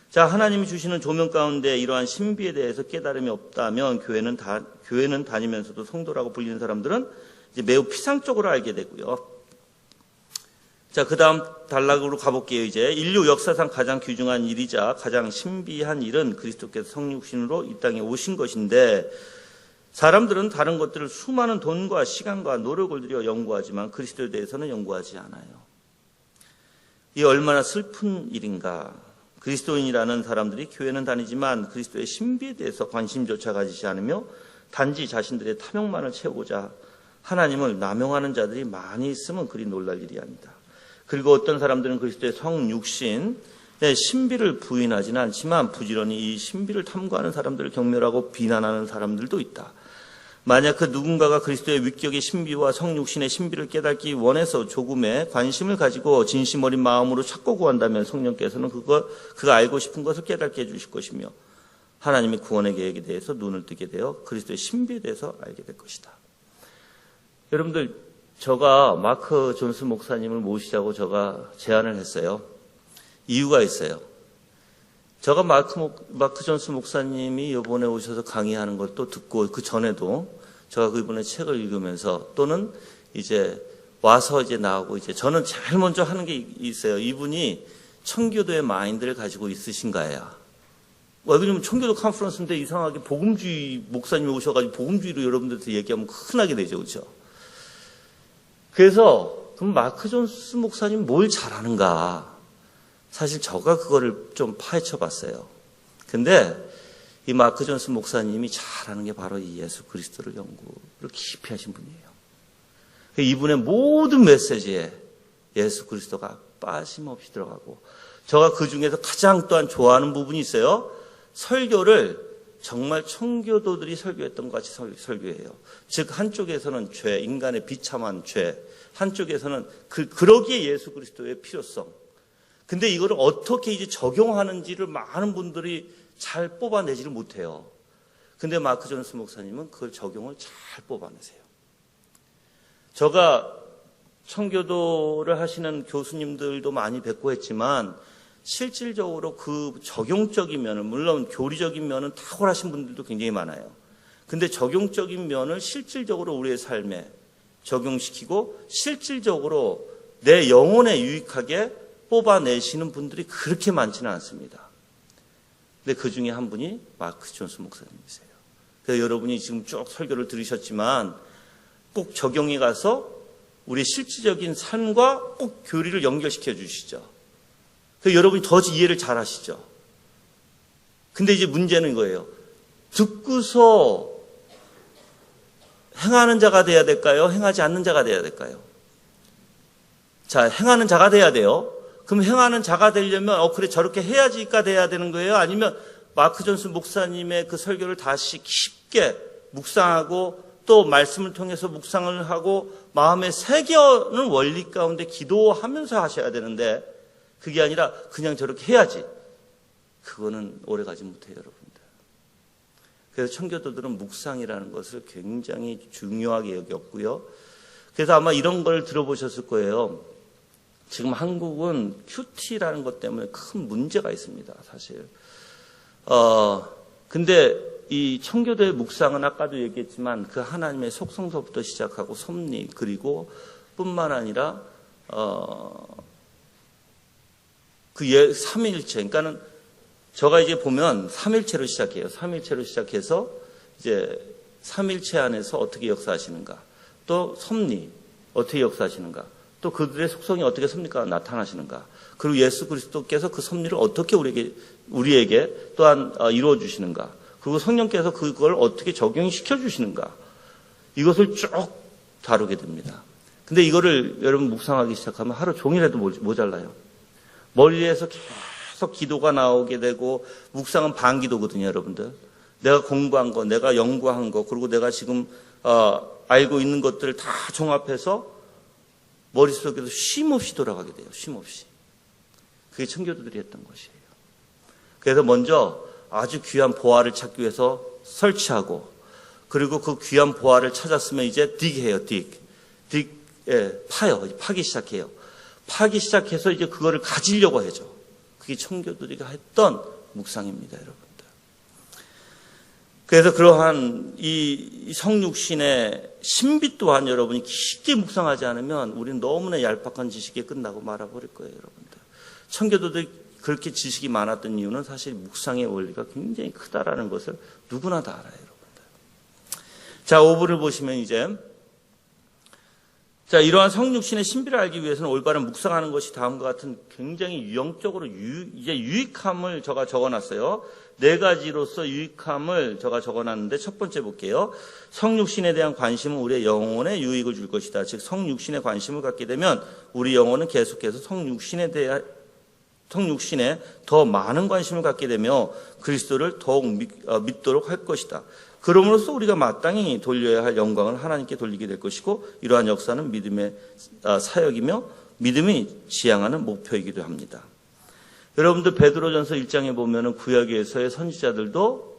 자, 하나님이 주시는 조명 가운데 이러한 신비에 대해서 깨달음이 없다면 교회는 다니면서도 성도라고 불리는 사람들은 이제 매우 피상적으로 알게 되고요. 자, 그 다음 단락으로 가볼게요. 이제 인류 역사상 가장 귀중한 일이자 가장 신비한 일은 그리스도께서 성육신으로 이 땅에 오신 것인데, 사람들은 다른 것들을 수많은 돈과 시간과 노력을 들여 연구하지만 그리스도에 대해서는 연구하지 않아요. 이 얼마나 슬픈 일인가. 그리스도인이라는 사람들이 교회는 다니지만 그리스도의 신비에 대해서 관심조차 가지지 않으며 단지 자신들의 탐욕만을 채우고자 하나님을 남용하는 자들이 많이 있으면 그리 놀랄 일이 아니다. 그리고 어떤 사람들은 그리스도의 성육신, 네, 신비를 부인하지는 않지만 부지런히 이 신비를 탐구하는 사람들을 경멸하고 비난하는 사람들도 있다. 만약 그 누군가가 그리스도의 위격의 신비와 성육신의 신비를 깨닫기 원해서 조금의 관심을 가지고 진심 어린 마음으로 찾고 구한다면 성령께서는 그가 알고 싶은 것을 깨닫게 해주실 것이며 하나님의 구원의 계획에 대해서 눈을 뜨게 되어 그리스도의 신비에 대해서 알게 될 것이다. 여러분들, 제가 마크 존스 목사님을 모시자고 제가 제안을 했어요. 이유가 있어요. 제가 마크 존스 목사님이 이번에 오셔서 강의하는 것도 듣고 그 전에도 제가 그분의 책을 읽으면서 또는 이제 와서 이제 나오고 이제 저는 제일 먼저 하는 게 있어요. 이분이 청교도의 마인드를 가지고 있으신가요? 왜냐면 청교도 컨퍼런스인데 이상하게 복음주의 목사님이 오셔가지고 복음주의로 여러분들한테 얘기하면 큰하게 되죠, 그렇죠? 그래서 그럼 마크 존스 목사님 뭘 잘하는가? 사실 제가 그거를 좀 파헤쳐 봤어요. 근데 이 마크 존스 목사님이 잘하는 게 바로 이 예수 그리스도를 연구를 깊이 하신 분이에요. 이분의 모든 메시지에 예수 그리스도가 빠짐없이 들어가고, 제가 그 중에서 가장 또한 좋아하는 부분이 있어요. 설교를 정말 청교도들이 설교했던 것 같이 설교해요. 즉 한쪽에서는 죄, 인간의 비참한 죄, 한쪽에서는 그러기에 예수 그리스도의 필요성. 근데 이거를 어떻게 이제 적용하는지를 많은 분들이 잘 뽑아내지를 못해요. 근데 마크 존스 목사님은 그걸 적용을 잘 뽑아내세요. 제가 청교도를 하시는 교수님들도 많이 뵙고 했지만 실질적으로 그 적용적인 면을, 물론 교리적인 면은 탁월하신 분들도 굉장히 많아요. 근데 적용적인 면을 실질적으로 우리의 삶에 적용시키고 실질적으로 내 영혼에 유익하게 뽑아내시는 분들이 그렇게 많지는 않습니다. 근데 그 중에 한 분이 마크 존스 목사님이세요. 그래서 여러분이 지금 쭉 설교를 들으셨지만 꼭 적용해 가서 우리 실질적인 삶과 꼭 교리를 연결시켜 주시죠. 그래서 여러분이 더 이해를 잘 하시죠. 근데 이제 문제는 거예요. 듣고서 행하는 자가 돼야 될까요? 행하지 않는 자가 돼야 될까요? 자, 행하는 자가 돼야 돼요. 그럼 행하는 자가 되려면 그래 저렇게 해야지가 돼야 되는 거예요? 아니면 마크 존스 목사님의 그 설교를 다시 깊게 묵상하고 또 말씀을 통해서 묵상을 하고 마음에 새겨는 원리 가운데 기도하면서 하셔야 되는데 그게 아니라 그냥 저렇게 해야지. 그거는 오래가지 못해요, 여러분들. 그래서 청교도들은 묵상이라는 것을 굉장히 중요하게 여겼고요. 그래서 아마 이런 걸 들어보셨을 거예요. 지금 한국은 큐티라는 것 때문에 큰 문제가 있습니다, 사실. 근데 이 청교도의 묵상은 아까도 얘기했지만 그 하나님의 속성서부터 시작하고 섭리, 그리고 뿐만 아니라, 삼위일체. 그러니까는 제가 이제 보면 삼위일체로 시작해요. 삼위일체로 시작해서 이제 삼위일체 안에서 어떻게 역사하시는가. 또 섭리, 어떻게 역사하시는가. 또 그들의 속성이 어떻게 섭리가 나타나시는가. 그리고 예수 그리스도께서 그 섭리를 어떻게 우리에게 또한 이루어 주시는가. 그리고 성령께서 그걸 어떻게 적용시켜 주시는가. 이것을 쭉 다루게 됩니다. 근데 이거를 여러분 묵상하기 시작하면 하루 종일해도 모자라요. 머리에서 계속 기도가 나오게 되고, 묵상은 반기도거든요, 여러분들. 내가 공부한 거, 내가 연구한 거, 그리고 내가 지금 알고 있는 것들을 다 종합해서 머릿속에서 쉼없이 돌아가게 돼요. 쉼없이. 그게 청교도들이 했던 것이에요. 그래서 먼저 아주 귀한 보화를 찾기 위해서 설치하고, 그리고 그 귀한 보화를 찾았으면 이제 딕해요. 파요. 파기 시작해요. 파기 시작해서 이제 그거를 가지려고 하죠. 그게 청교도들이 했던 묵상입니다, 여러분들. 그래서 그러한 이 성육신의 신비 또한 여러분이 깊게 묵상하지 않으면 우리는 너무나 얄팍한 지식에 끝나고 말아버릴 거예요, 여러분들. 청교도들이 그렇게 지식이 많았던 이유는 사실 묵상의 원리가 굉장히 크다라는 것을 누구나 다 알아요, 여러분들. 자, 5부를 보시면 이제, 자, 이러한 성육신의 신비를 알기 위해서는 올바른 묵상하는 것이 다음과 같은 굉장히 유형적으로 이제 유익함을 제가 적어놨어요. 4가지로서 유익함을 제가 적어놨는데, 첫 번째 볼게요. 성육신에 대한 관심은 우리의 영혼에 유익을 줄 것이다. 즉 성육신에 관심을 갖게 되면 우리 영혼은 계속해서 성육신에 성육신에 더 많은 관심을 갖게 되며 그리스도를 더욱 믿도록 할 것이다. 그럼으로써 우리가 마땅히 돌려야 할 영광을 하나님께 돌리게 될 것이고 이러한 역사는 믿음의 사역이며 믿음이 지향하는 목표이기도 합니다. 여러분들 베드로전서 1장에 보면은 구약에서의 선지자들도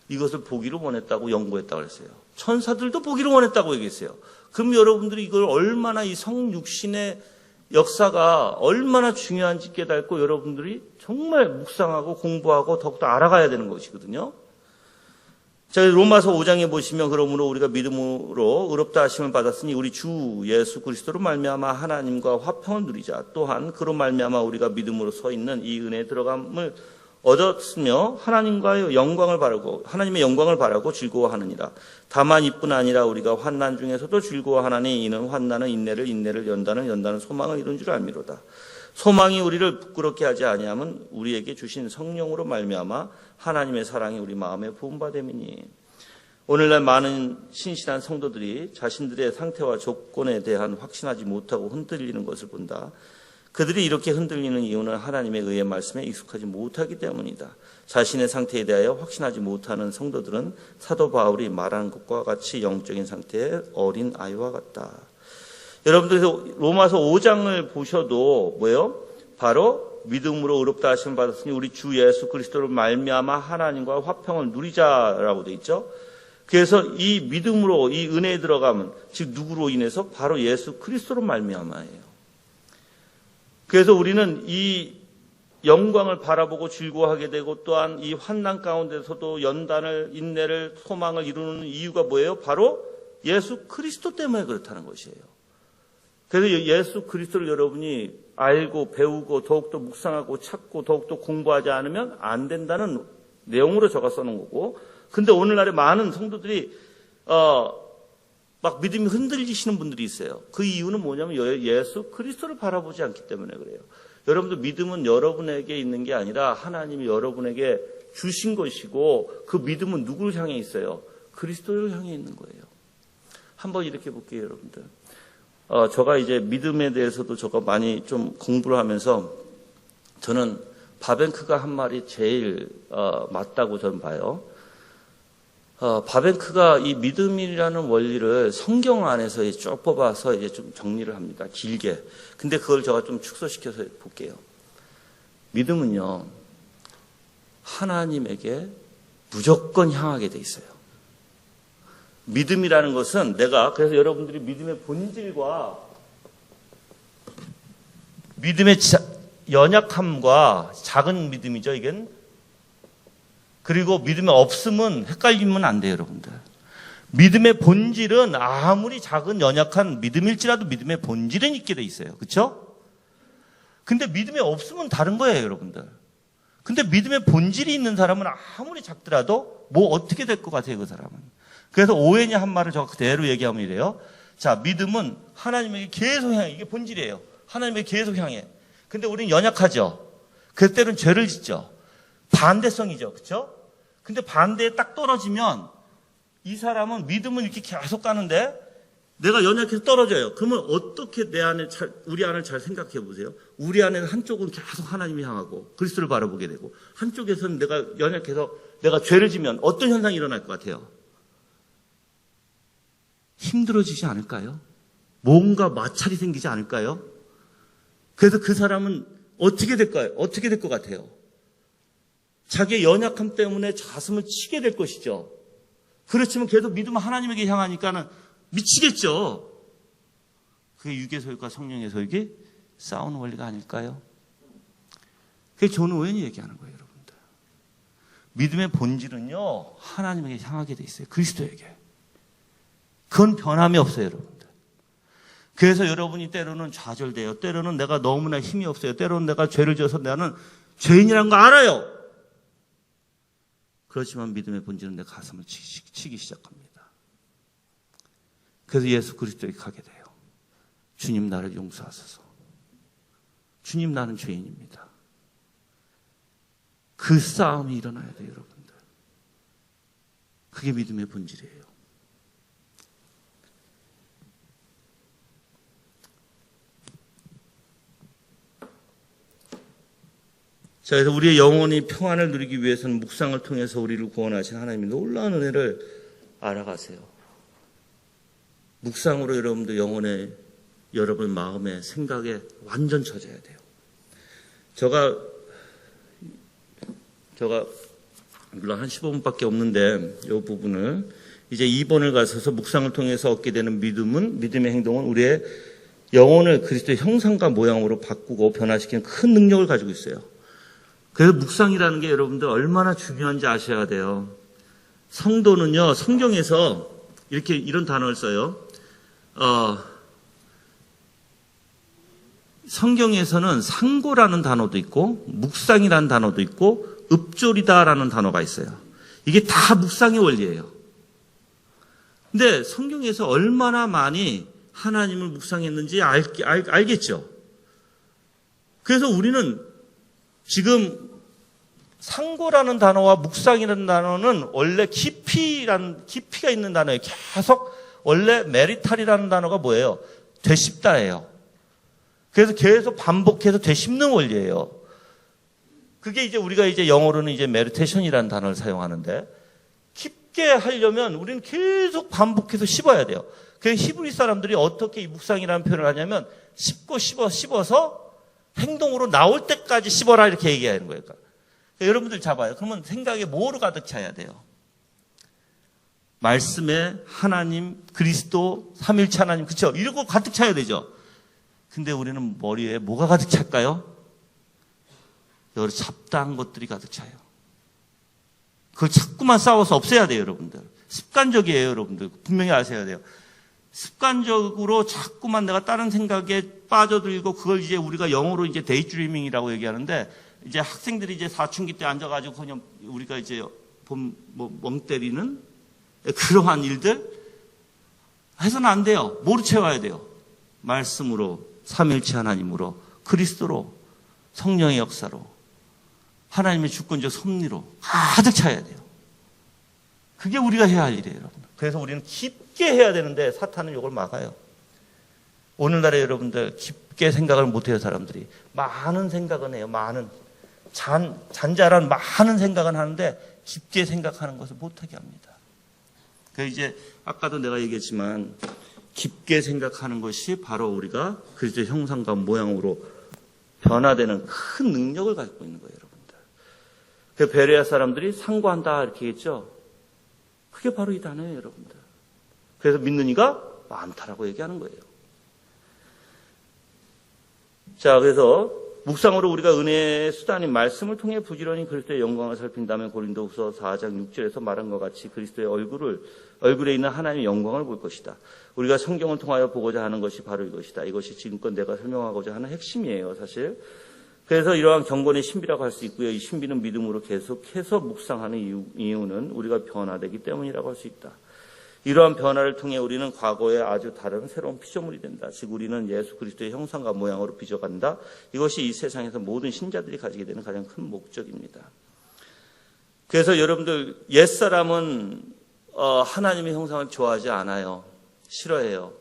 이것을 보기를 원했다고 연구했다고 그랬어요. 천사들도 보기를 원했다고 얘기했어요. 그럼 여러분들이 이걸 얼마나 이 성육신의 역사가 얼마나 중요한지 깨닫고 여러분들이 정말 묵상하고 공부하고 더욱더 알아가야 되는 것이거든요. 자, 로마서 5장에 보시면 그러므로 우리가 믿음으로 의롭다 하심을 받았으니 우리 주 예수 그리스도로 말미암아 하나님과 화평을 누리자. 또한 그로 말미암아 우리가 믿음으로 서 있는 이 은혜에 들어감을 얻었으며 하나님의 영광을 바라고 즐거워하느니라. 다만 이뿐 아니라 우리가 환난 중에서도 즐거워하나니 이는 환난은 인내를 연단은 소망을 이룬 줄 알미로다. 소망이 우리를 부끄럽게 하지 아니하면 우리에게 주신 성령으로 말미암아 하나님의 사랑이 우리 마음에 부음받음이니. 오늘날 많은 신실한 성도들이 자신들의 상태와 조건에 대한 확신하지 못하고 흔들리는 것을 본다. 그들이 이렇게 흔들리는 이유는 하나님의 의의 말씀에 익숙하지 못하기 때문이다. 자신의 상태에 대하여 확신하지 못하는 성도들은 사도 바울이 말하는 것과 같이 영적인 상태의 어린 아이와 같다. 여러분들 로마서 5장을 보셔도 뭐예요? 바로 믿음으로 의롭다 하심을 받았으니 우리 주 예수 그리스도를 말미암아 하나님과 화평을 누리자라고 돼 있죠. 그래서 이 믿음으로 이 은혜에 들어가면 즉 누구로 인해서 바로 예수 그리스도로 말미암아예요. 그래서 우리는 이 영광을 바라보고 즐거워하게 되고 또한 이 환난 가운데서도 연단을 인내를 소망을 이루는 이유가 뭐예요? 바로 예수 그리스도 때문에 그렇다는 것이에요. 그래서 예수 그리스도를 여러분이 알고 배우고 더욱더 묵상하고 찾고 더욱더 공부하지 않으면 안 된다는 내용으로 적어 써놓은 거고, 근데 오늘날에 많은 성도들이 막 믿음이 흔들리시는 분들이 있어요. 그 이유는 뭐냐면 예수 그리스도를 바라보지 않기 때문에 그래요. 여러분들 믿음은 여러분에게 있는 게 아니라 하나님이 여러분에게 주신 것이고 그 믿음은 누구를 향해 있어요? 그리스도를 향해 있는 거예요. 한번 이렇게 볼게요, 여러분들. 제가 이제 믿음에 대해서도 제가 많이 좀 공부를 하면서 저는 바벤크가 한 말이 제일 맞다고 저는 봐요. 바벤크가 이 믿음이라는 원리를 성경 안에서 쭉 뽑아서 이제 좀 정리를 합니다. 길게. 근데 그걸 제가 좀 축소시켜서 볼게요. 믿음은요, 하나님에게 무조건 향하게 돼 있어요. 믿음이라는 것은 그래서 여러분들이 믿음의 본질과 믿음의 연약함과 작은 믿음이죠, 이건. 그리고 믿음이 없으면 헷갈리면 안 돼요, 여러분들. 믿음의 본질은 아무리 작은 연약한 믿음일지라도 믿음의 본질은 있게 돼 있어요. 그렇죠? 근데 믿음이 없으면 다른 거예요, 여러분들. 근데 믿음의 본질이 있는 사람은 아무리 작더라도 뭐 어떻게 될 것 같아요, 그 사람은. 그래서 오웬이 한 말을 저 그대로 얘기하면 이래요. 자, 믿음은 하나님에게 계속 향해. 이게 본질이에요. 하나님에게 계속 향해. 근데 우리는 연약하죠. 그때는 죄를 짓죠. 반대성이죠. 그렇죠? 근데 반대에 딱 떨어지면 이 사람은 믿음은 이렇게 계속 가는데 내가 연약해서 떨어져요. 그러면 어떻게 우리 안을 잘 생각해 보세요. 우리 안에는 한쪽은 계속 하나님이 향하고 그리스도를 바라보게 되고 한쪽에서는 내가 연약해서 내가 죄를 지면 어떤 현상이 일어날 것 같아요? 힘들어지지 않을까요? 뭔가 마찰이 생기지 않을까요? 그래서 그 사람은 어떻게 될까요? 어떻게 될 것 같아요? 자기의 연약함 때문에 가슴을 치게 될 것이죠. 그렇지만 계속 믿음은 하나님에게 향하니까는 미치겠죠. 그게 육의 소욕과 성령의 소욕이 싸우는 원리가 아닐까요? 그게 존 오웬이 얘기하는 거예요, 여러분들. 믿음의 본질은요, 하나님에게 향하게 돼 있어요. 그리스도에게. 그건 변함이 없어요, 여러분들. 그래서 여러분이 때로는 좌절돼요. 때로는 내가 너무나 힘이 없어요. 때로는 내가 죄를 지어서 나는 죄인이라는 거 알아요. 그렇지만 믿음의 본질은 내 가슴을 치기 시작합니다. 그래서 예수 그리스도에게 가게 돼요. 주님 나를 용서하소서. 주님 나는 죄인입니다. 그 싸움이 일어나야 돼요, 여러분들. 그게 믿음의 본질이에요. 자, 그래서 우리의 영혼이 평안을 누리기 위해서는 묵상을 통해서 우리를 구원하신 하나님의 놀라운 은혜를 알아가세요. 묵상으로 여러분들 영혼의 여러분 마음에 생각에 완전 젖어야 돼요. 제가 물론 한 15분밖에 없는데 이 부분을 이제 2번을 가서서 묵상을 통해서 얻게 되는 믿음의 행동은 우리의 영혼을 그리스도의 형상과 모양으로 바꾸고 변화시키는 큰 능력을 가지고 있어요. 그래서 묵상이라는 게 여러분들 얼마나 중요한지 아셔야 돼요. 성도는요, 성경에서 이런 단어를 써요. 성경에서는 상고라는 단어도 있고 묵상이라는 단어도 있고 읍조리다라는 단어가 있어요. 이게 다 묵상의 원리예요. 근데 성경에서 얼마나 많이 하나님을 묵상했는지 알겠죠? 그래서 우리는 지금 상고라는 단어와 묵상이라는 단어는 원래 깊이가 있는 단어예요. 계속 원래 메리탈이라는 단어가 뭐예요? 되씹다예요. 그래서 계속 반복해서 되씹는 원리예요. 그게 우리가 영어로는 메디테이션이라는 단어를 사용하는데 깊게 하려면 우리는 계속 반복해서 씹어야 돼요. 그래서 히브리 사람들이 어떻게 이 묵상이라는 표현을 하냐면 씹어서 행동으로 나올 때까지 씹어라 이렇게 얘기하는 거예요. 그러니까 여러분들 잡아요. 그러면 생각에 뭐로 가득 차야 돼요? 말씀에 하나님, 그리스도, 삼일체 하나님, 그렇죠? 이런 거 가득 차야 되죠. 근데 우리는 머리에 뭐가 가득 찰까요? 여러 잡다한 것들이 가득 차요. 그걸 자꾸만 싸워서 없애야 돼요, 여러분들. 습관적이에요, 여러분들. 분명히 아셔야 돼요. 습관적으로 자꾸만 내가 다른 생각에 빠져들고 그걸 우리가 영어로 데이드리밍이라고 얘기하는데 학생들이 사춘기 때 앉아가지고 그냥 우리가 멍 때리는 그러한 일들 해서는 안 돼요. 뭐로 채워야 돼요? 말씀으로, 삼일체 하나님으로, 그리스도로, 성령의 역사로, 하나님의 주권적 섭리로 가득 차야 돼요. 그게 우리가 해야 할 일이에요, 여러분. 그래서 우리는 깊게 해야 되는데 사탄은 이걸 막아요. 오늘날에 여러분들 깊게 생각을 못해요, 사람들이. 많은 생각은 해요, 많은. 잔잘한 많은 생각은 하는데 깊게 생각하는 것을 못하게 합니다. 그래서 아까도 내가 얘기했지만 깊게 생각하는 것이 바로 우리가 그리스도의 형상과 모양으로 변화되는 큰 능력을 가지고 있는 거예요, 여러분들. 그 베레아 사람들이 상고한다 이렇게 했죠. 그게 바로 이 단어예요, 여러분들. 그래서 믿는 이가 많다라고 얘기하는 거예요. 자, 그래서 묵상으로 우리가 은혜의 수단인 말씀을 통해 부지런히 그리스도의 영광을 살핀다면 고린도후서 4장 6절에서 말한 것 같이 그리스도의 얼굴에 있는 하나님의 영광을 볼 것이다. 우리가 성경을 통하여 보고자 하는 것이 바로 이것이다. 이것이 지금껏 내가 설명하고자 하는 핵심이에요, 사실. 그래서 이러한 경건의 신비라고 할 수 있고요. 이 신비는 믿음으로 계속해서 묵상하는 이유는 우리가 변화되기 때문이라고 할 수 있다. 이러한 변화를 통해 우리는 과거에 아주 다른 새로운 피조물이 된다. 즉 우리는 예수 그리스도의 형상과 모양으로 빚어간다. 이것이 이 세상에서 모든 신자들이 가지게 되는 가장 큰 목적입니다. 그래서 여러분들 옛사람은 하나님의 형상을 좋아하지 않아요. 싫어해요.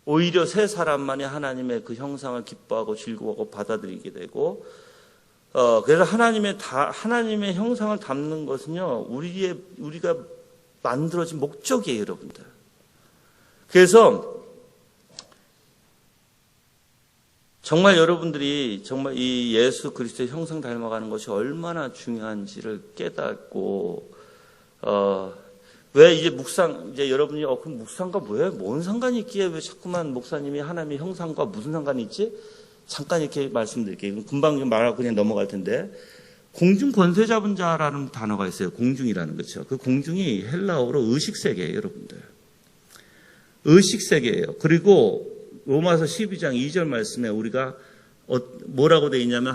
오히려 새 사람만이 하나님의 그 형상을 기뻐하고 즐거워하고 받아들이게 되고 그래서 하나님의 형상을 담는 것은요 우리가 만들어진 목적이에요, 여러분들. 그래서 정말 여러분들이 정말 이 예수 그리스도의 형상 닮아가는 것이 얼마나 중요한지를 깨닫고 왜 여러분이 그럼 묵상과 뭐예요? 뭔 상관이 있기에 왜 자꾸만 목사님이 하나님의 형상과 무슨 상관이 있지? 잠깐 이렇게 말씀드릴게요. 금방 좀 말하고 그냥 넘어갈 텐데. 공중 권세 잡은 자라는 단어가 있어요. 공중이라는 거죠. 그 공중이 헬라어로 의식세계예요, 여러분들. 의식세계예요. 그리고 로마서 12장 2절 말씀에 우리가 뭐라고 되어 있냐면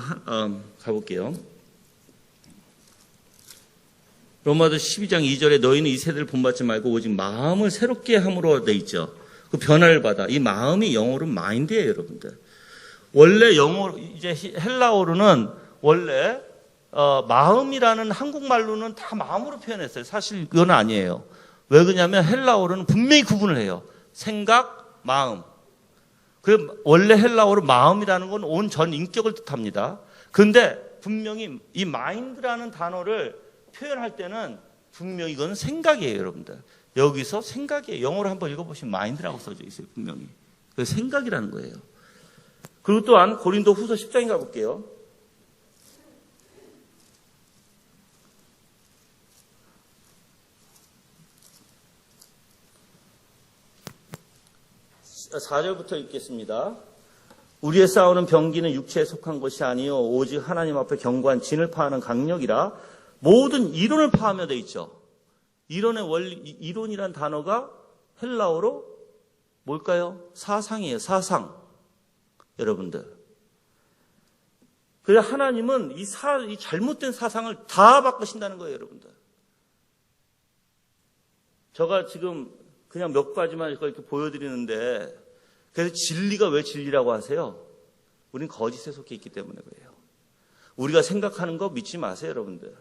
가볼게요. 로마서 12장 2절에 너희는 이 세대를 본받지 말고 오직 마음을 새롭게 함으로 되어 있죠. 그 변화를 받아. 이 마음이 영어로 마인드예요, 여러분들. 원래 헬라어로는 원래 마음이라는 한국말로는 다 마음으로 표현했어요. 사실 그건 아니에요. 왜 그러냐면 헬라어로는 분명히 구분을 해요. 생각, 마음. 원래 헬라어로 마음이라는 건 온 전 인격을 뜻합니다. 그런데 분명히 이 마인드라는 단어를 표현할 때는 분명히 이건 생각이에요, 여러분들. 여기서 생각이에요. 영어로 한번 읽어보시면 마인드라고 써져 있어요, 분명히. 그 생각이라는 거예요. 그리고 또한 고린도 후서 10장에 가볼게요. 자, 4절부터 읽겠습니다. 우리의 싸우는 병기는 육체에 속한 것이 아니요 오직 하나님 앞에 견고한 진을 파하는 강력이라. 모든 이론을 파하며 돼 있죠. 이론의 원리, 이론이란 단어가 헬라어로 뭘까요? 사상이에요. 사상. 여러분들. 그래서 하나님은 이 잘못된 사상을 다 바꾸신다는 거예요, 여러분들. 제가 지금 그냥 몇 가지만 이렇게 보여드리는데, 그래서 진리가 왜 진리라고 하세요? 우린 거짓에 속해 있기 때문에 그래요. 우리가 생각하는 거 믿지 마세요, 여러분들.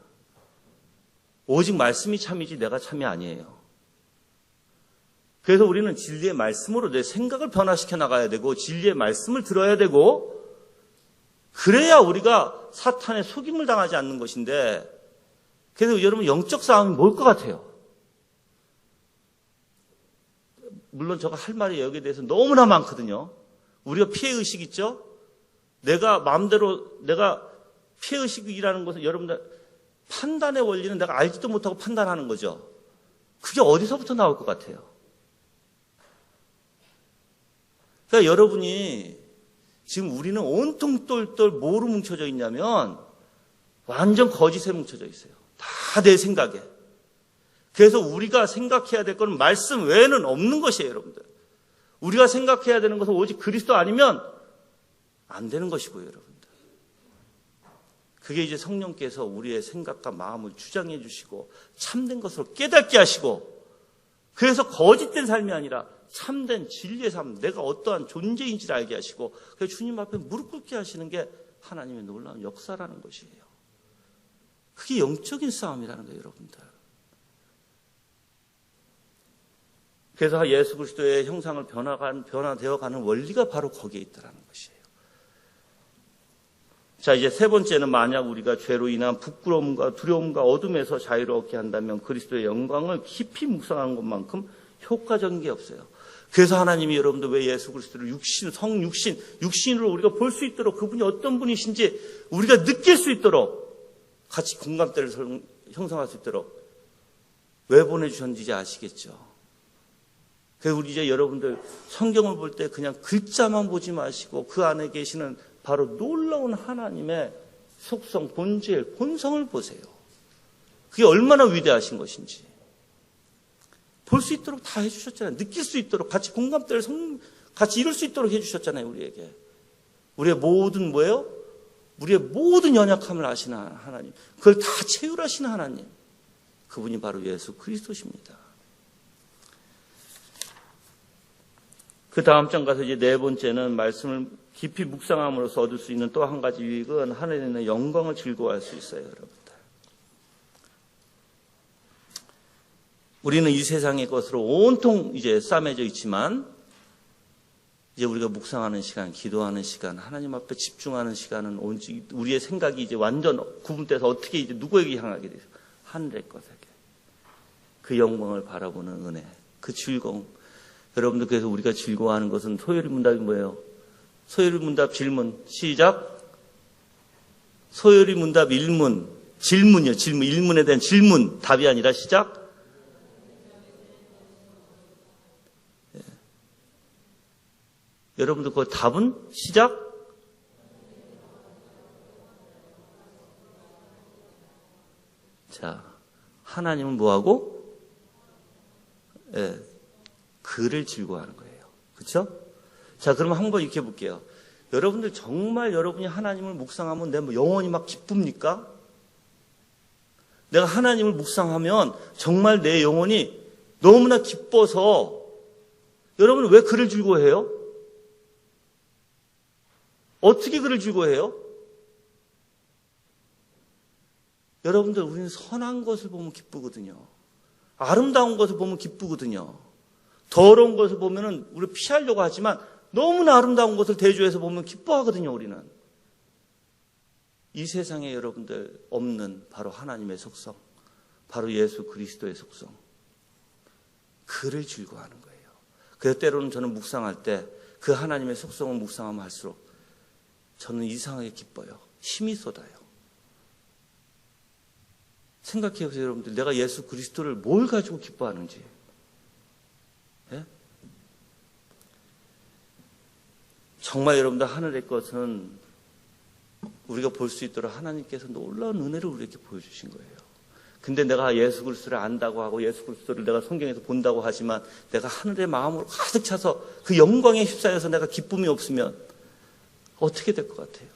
오직 말씀이 참이지 내가 참이 아니에요. 그래서 우리는 진리의 말씀으로 내 생각을 변화시켜 나가야 되고 진리의 말씀을 들어야 되고 그래야 우리가 사탄의 속임을 당하지 않는 것인데, 그래서 여러분 영적 싸움이 뭘 것 같아요? 물론 제가 할 말이 여기에 대해서 너무나 많거든요. 우리가 피해의식 있죠? 내가 피해의식이라는 것은 여러분들 판단의 원리는 내가 알지도 못하고 판단하는 거죠. 그게 어디서부터 나올 것 같아요? 그러니까 여러분이 지금 우리는 온통 똘똘 뭐로 뭉쳐져 있냐면 완전 거짓에 뭉쳐져 있어요. 다 내 생각에. 그래서 우리가 생각해야 될 건 말씀 외에는 없는 것이에요, 여러분들. 우리가 생각해야 되는 것은 오직 그리스도 아니면 안 되는 것이고요, 여러분들. 그게 이제 성령께서 우리의 생각과 마음을 주장해 주시고 참된 것으로 깨닫게 하시고, 그래서 거짓된 삶이 아니라 참된 진리의 삶, 내가 어떠한 존재인지를 알게 하시고, 그래서 주님 앞에 무릎 꿇게 하시는 게 하나님의 놀라운 역사라는 것이에요. 그게 영적인 싸움이라는 거예요, 여러분들. 그래서 예수 그리스도의 형상을 변화되어가는 원리가 바로 거기에 있다는 것이에요. 자, 이제 세 번째는 만약 우리가 죄로 인한 부끄러움과 두려움과 어둠에서 자유를 얻게 한다면 그리스도의 영광을 깊이 묵상하는 것만큼 효과적인 게 없어요. 그래서 하나님이 여러분들 왜 예수 그리스도를 육신으로 우리가 볼 수 있도록, 그분이 어떤 분이신지 우리가 느낄 수 있도록, 같이 공감대를 형성할 수 있도록 왜 보내주셨는지 이제 아시겠죠? 그래서 우리 이제 여러분들 성경을 볼 때 그냥 글자만 보지 마시고 그 안에 계시는 바로 놀라운 하나님의 속성, 본질, 본성을 보세요. 그게 얼마나 위대하신 것인지. 볼 수 있도록 다 해주셨잖아요. 느낄 수 있도록, 같이 공감대를 같이 이룰 수 있도록 해주셨잖아요, 우리에게. 우리의 모든 뭐예요? 우리의 모든 연약함을 아시는 하나님. 그걸 다 채울하시는 하나님. 그분이 바로 예수 그리스도십니다. 그 다음 장 가서 이제 네 번째는 말씀을 깊이 묵상함으로써 얻을 수 있는 또 한 가지 유익은 하나님의 영광을 즐거워할 수 있어요, 여러분들. 우리는 이 세상의 것으로 온통 이제 싸매져 있지만, 이제 우리가 묵상하는 시간, 기도하는 시간, 하나님 앞에 집중하는 시간은 우리의 생각이 이제 완전 구분돼서 어떻게 이제 누구에게 향하게 돼요? 하늘의 것에게. 그 영광을 바라보는 은혜, 그 즐거움. 여러분들, 그래서 우리가 즐거워하는 것은 소요리 문답이 뭐예요? 소요리 문답 질문. 시작. 소요리 문답 질문이요. 질문. 일문에 대한 질문. 답이 아니라 시작. 예. 여러분들 그 답은 시작. 자, 하나님은 뭐하고? 예. 그를 즐거워하는 거예요. 그렇죠? 자, 그러면 한번 이렇게 해볼게요. 여러분들 정말 여러분이 하나님을 묵상하면 내 영혼이 막 기쁩니까? 내가 하나님을 묵상하면 정말 내 영혼이 너무나 기뻐서, 여러분 왜 그를 즐거워해요? 어떻게 그를 즐거워해요? 여러분들, 우리는 선한 것을 보면 기쁘거든요. 아름다운 것을 보면 기쁘거든요. 더러운 것을 보면은 우리 피하려고 하지만 너무나 아름다운 것을 대조해서 보면 기뻐하거든요, 우리는. 이 세상에 여러분들 없는 바로 하나님의 속성, 바로 예수 그리스도의 속성, 그를 즐거워하는 거예요. 그래서 때로는 저는 묵상할 때 그 하나님의 속성을 묵상하면 할수록 저는 이상하게 기뻐요. 힘이 쏟아요. 생각해 보세요, 여러분들. 내가 예수 그리스도를 뭘 가지고 기뻐하는지. 예? 정말 여러분들 하늘의 것은 우리가 볼 수 있도록 하나님께서 놀라운 은혜를 우리에게 보여주신 거예요. 근데 내가 예수 그리스도를 안다고 하고 예수 그리스도를 내가 성경에서 본다고 하지만 내가 하늘의 마음으로 가득 차서 그 영광에 휩싸여서 내가 기쁨이 없으면 어떻게 될 것 같아요?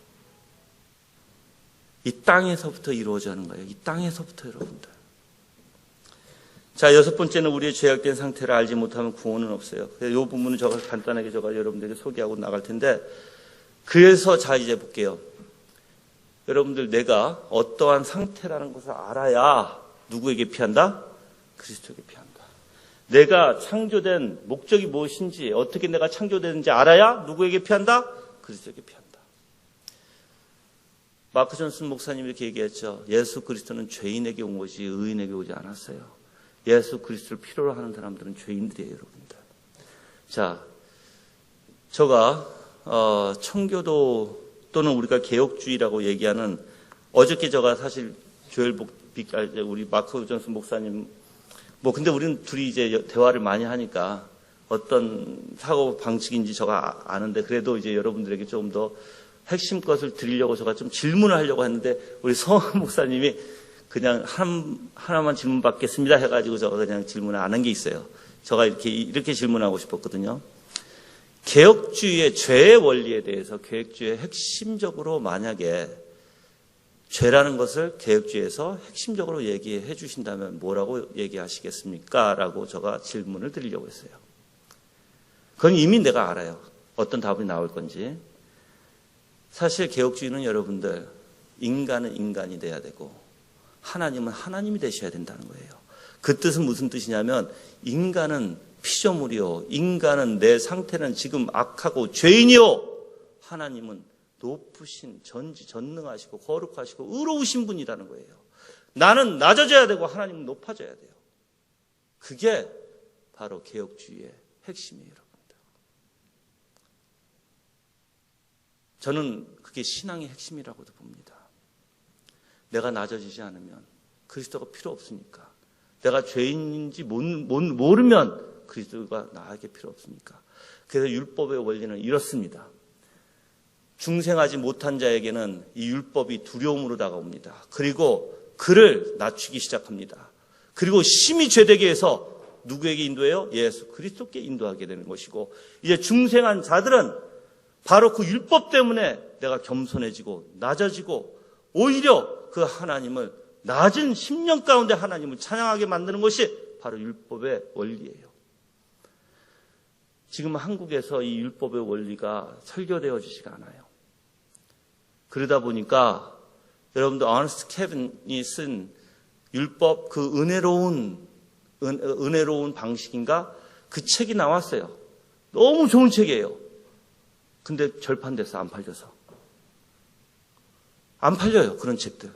이 땅에서부터 이루어져 하는 거예요. 이 땅에서부터 여러분들. 자, 6번째는 우리의 죄악된 상태를 알지 못하면 구원은 없어요. 이 부분은 제가 간단하게 여러분들에게 소개하고 나갈 텐데, 그래서 자 이제 볼게요. 여러분들, 내가 어떠한 상태라는 것을 알아야 누구에게 피한다? 그리스도에게 피한다. 내가 창조된 목적이 무엇인지, 어떻게 내가 창조되는지 알아야 누구에게 피한다? 그리스도에게 피한다. 마크 존슨 목사님이 이렇게 얘기했죠. 예수 그리스도는 죄인에게 온 것이 의인에게 오지 않았어요. 예수 그리스도를 필요로 하는 사람들은 죄인들이에요, 여러분들. 자, 제가 청교도 또는 우리가 개혁주의라고 얘기하는, 어저께 제가 사실 우리 마크 존슨 목사님, 근데 우리는 둘이 이제 대화를 많이 하니까 어떤 사고 방식인지 제가 아는데, 그래도 이제 여러분들에게 조금 더 핵심 것을 드리려고 제가 좀 질문을 하려고 했는데, 우리 성한 목사님이 그냥 하나만 질문 받겠습니다 해가지고 제가 그냥 질문을 안 한 게 있어요. 제가 이렇게 질문하고 싶었거든요. 개혁주의의 죄의 원리에 대해서 개혁주의의 핵심적으로 만약에 죄라는 것을 개혁주의에서 핵심적으로 얘기해 주신다면 뭐라고 얘기하시겠습니까? 라고 제가 질문을 드리려고 했어요. 그건 이미 내가 알아요. 어떤 답이 나올 건지. 사실 개혁주의는 여러분들, 인간은 인간이 돼야 되고 하나님은 하나님이 되셔야 된다는 거예요. 그 뜻은 무슨 뜻이냐면, 인간은 피조물이요, 인간은 내 상태는 지금 악하고 죄인이요, 하나님은 높으신 전지전능하시고 거룩하시고 의로우신 분이라는 거예요. 나는 낮아져야 되고 하나님은 높아져야 돼요. 그게 바로 개혁주의의 핵심이에요, 여러분들. 저는 그게 신앙의 핵심이라고도 봅니다. 내가 낮아지지 않으면 그리스도가 필요 없으니까. 내가 죄인인지 모르면 그리스도가 나에게 필요 없으니까. 그래서 율법의 원리는 이렇습니다. 중생하지 못한 자에게는 이 율법이 두려움으로 다가옵니다. 그리고 그를 낮추기 시작합니다. 그리고 심히 죄되게 해서 누구에게 인도해요? 예수 그리스도께 인도하게 되는 것이고, 이제 중생한 자들은 바로 그 율법 때문에 내가 겸손해지고 낮아지고 오히려 그 하나님을, 낮은 심령 가운데 하나님을 찬양하게 만드는 것이 바로 율법의 원리예요. 지금 한국에서 이 율법의 원리가 설교되어지지가 않아요. 그러다 보니까 여러분들, 어너스트 케빈이 쓴 율법, 그 은혜로운 방식인가? 그 책이 나왔어요. 너무 좋은 책이에요. 근데 절판돼서 안 팔려서. 안 팔려요, 그런 책들.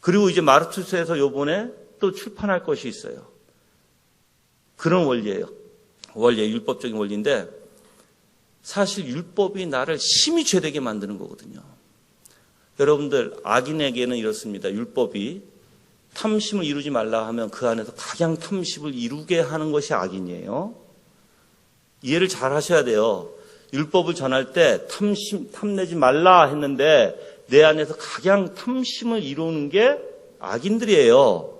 그리고 이제 마르투스에서 요번에 또 출판할 것이 있어요. 그런 원리예요. 율법적인 원리인데, 사실 율법이 나를 심히 죄되게 만드는 거거든요. 여러분들, 악인에게는 이렇습니다. 율법이 탐심을 이루지 말라 하면 그 안에서 가장 탐심을 이루게 하는 것이 악인이에요. 이해를 잘 하셔야 돼요. 율법을 전할 때 탐내지 말라 했는데 내 안에서 가장 탐심을 이루는 게 악인들이에요.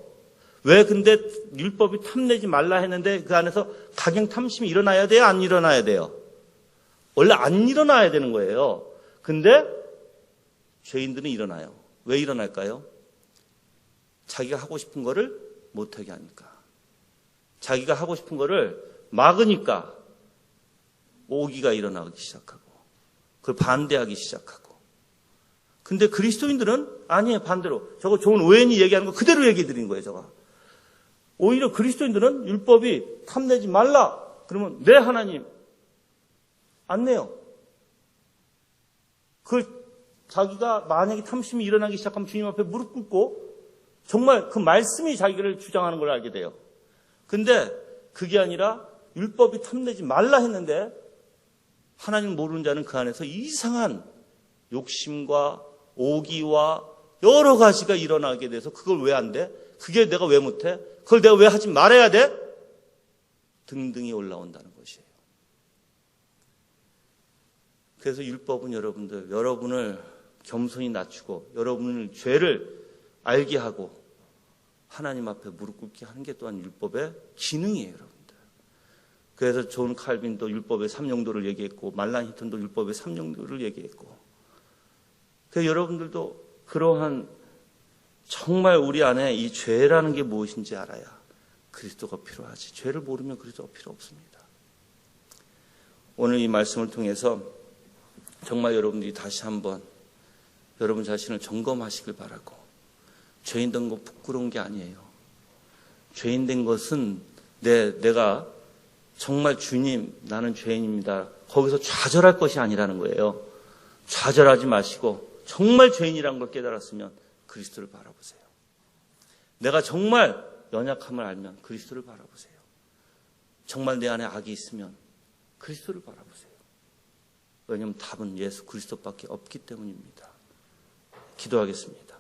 왜 근데 율법이 탐내지 말라 했는데 그 안에서 가장 탐심이 일어나야 돼요? 안 일어나야 돼요? 원래 안 일어나야 되는 거예요. 근데 죄인들은 일어나요. 왜 일어날까요? 자기가 하고 싶은 거를 못하게 하니까. 자기가 하고 싶은 거를 막으니까 오기가 일어나기 시작하고, 그걸 반대하기 시작하고. 근데 그리스도인들은 아니에요, 반대로. 저거 좋은 오웬이 얘기하는 거 그대로 얘기해 드린 거예요, 저가. 오히려 그리스도인들은 율법이 탐내지 말라. 그러면 내 하나님 안 내요. 그걸 자기가 만약에 탐심이 일어나기 시작하면 주님 앞에 무릎 꿇고 정말 그 말씀이 자기를 주장하는 걸 알게 돼요. 근데 그게 아니라 율법이 탐내지 말라 했는데 하나님 모르는 자는 그 안에서 이상한 욕심과 오기와 여러 가지가 일어나게 돼서 그걸 왜 안 돼? 그게 내가 왜 못해? 그걸 내가 왜 하지 말아야 돼? 등등이 올라온다는 것이에요. 그래서 율법은 여러분을 겸손히 낮추고 여러분을 죄를 알게 하고 하나님 앞에 무릎 꿇게 하는 게 또한 율법의 기능이에요, 여러분들. 그래서 존 칼빈도 율법의 3용도를 얘기했고 말란 히턴도 율법의 3용도를 얘기했고, 그래서 여러분들도 그러한 정말 우리 안에 이 죄라는 게 무엇인지 알아야 그리스도가 필요하지. 죄를 모르면 그리스도가 필요 없습니다. 오늘 이 말씀을 통해서 정말 여러분들이 다시 한번 여러분 자신을 점검하시길 바라고, 죄인 된 거 부끄러운 게 아니에요. 죄인 된 것은 내가 정말 주님 나는 죄인입니다, 거기서 좌절할 것이 아니라는 거예요. 좌절하지 마시고 정말 죄인이라는 걸 깨달았으면 그리스도를 바라보세요. 내가 정말 연약함을 알면 그리스도를 바라보세요. 정말 내 안에 악이 있으면 그리스도를 바라보세요. 왜냐하면 답은 예수 그리스도밖에 없기 때문입니다. 기도하겠습니다.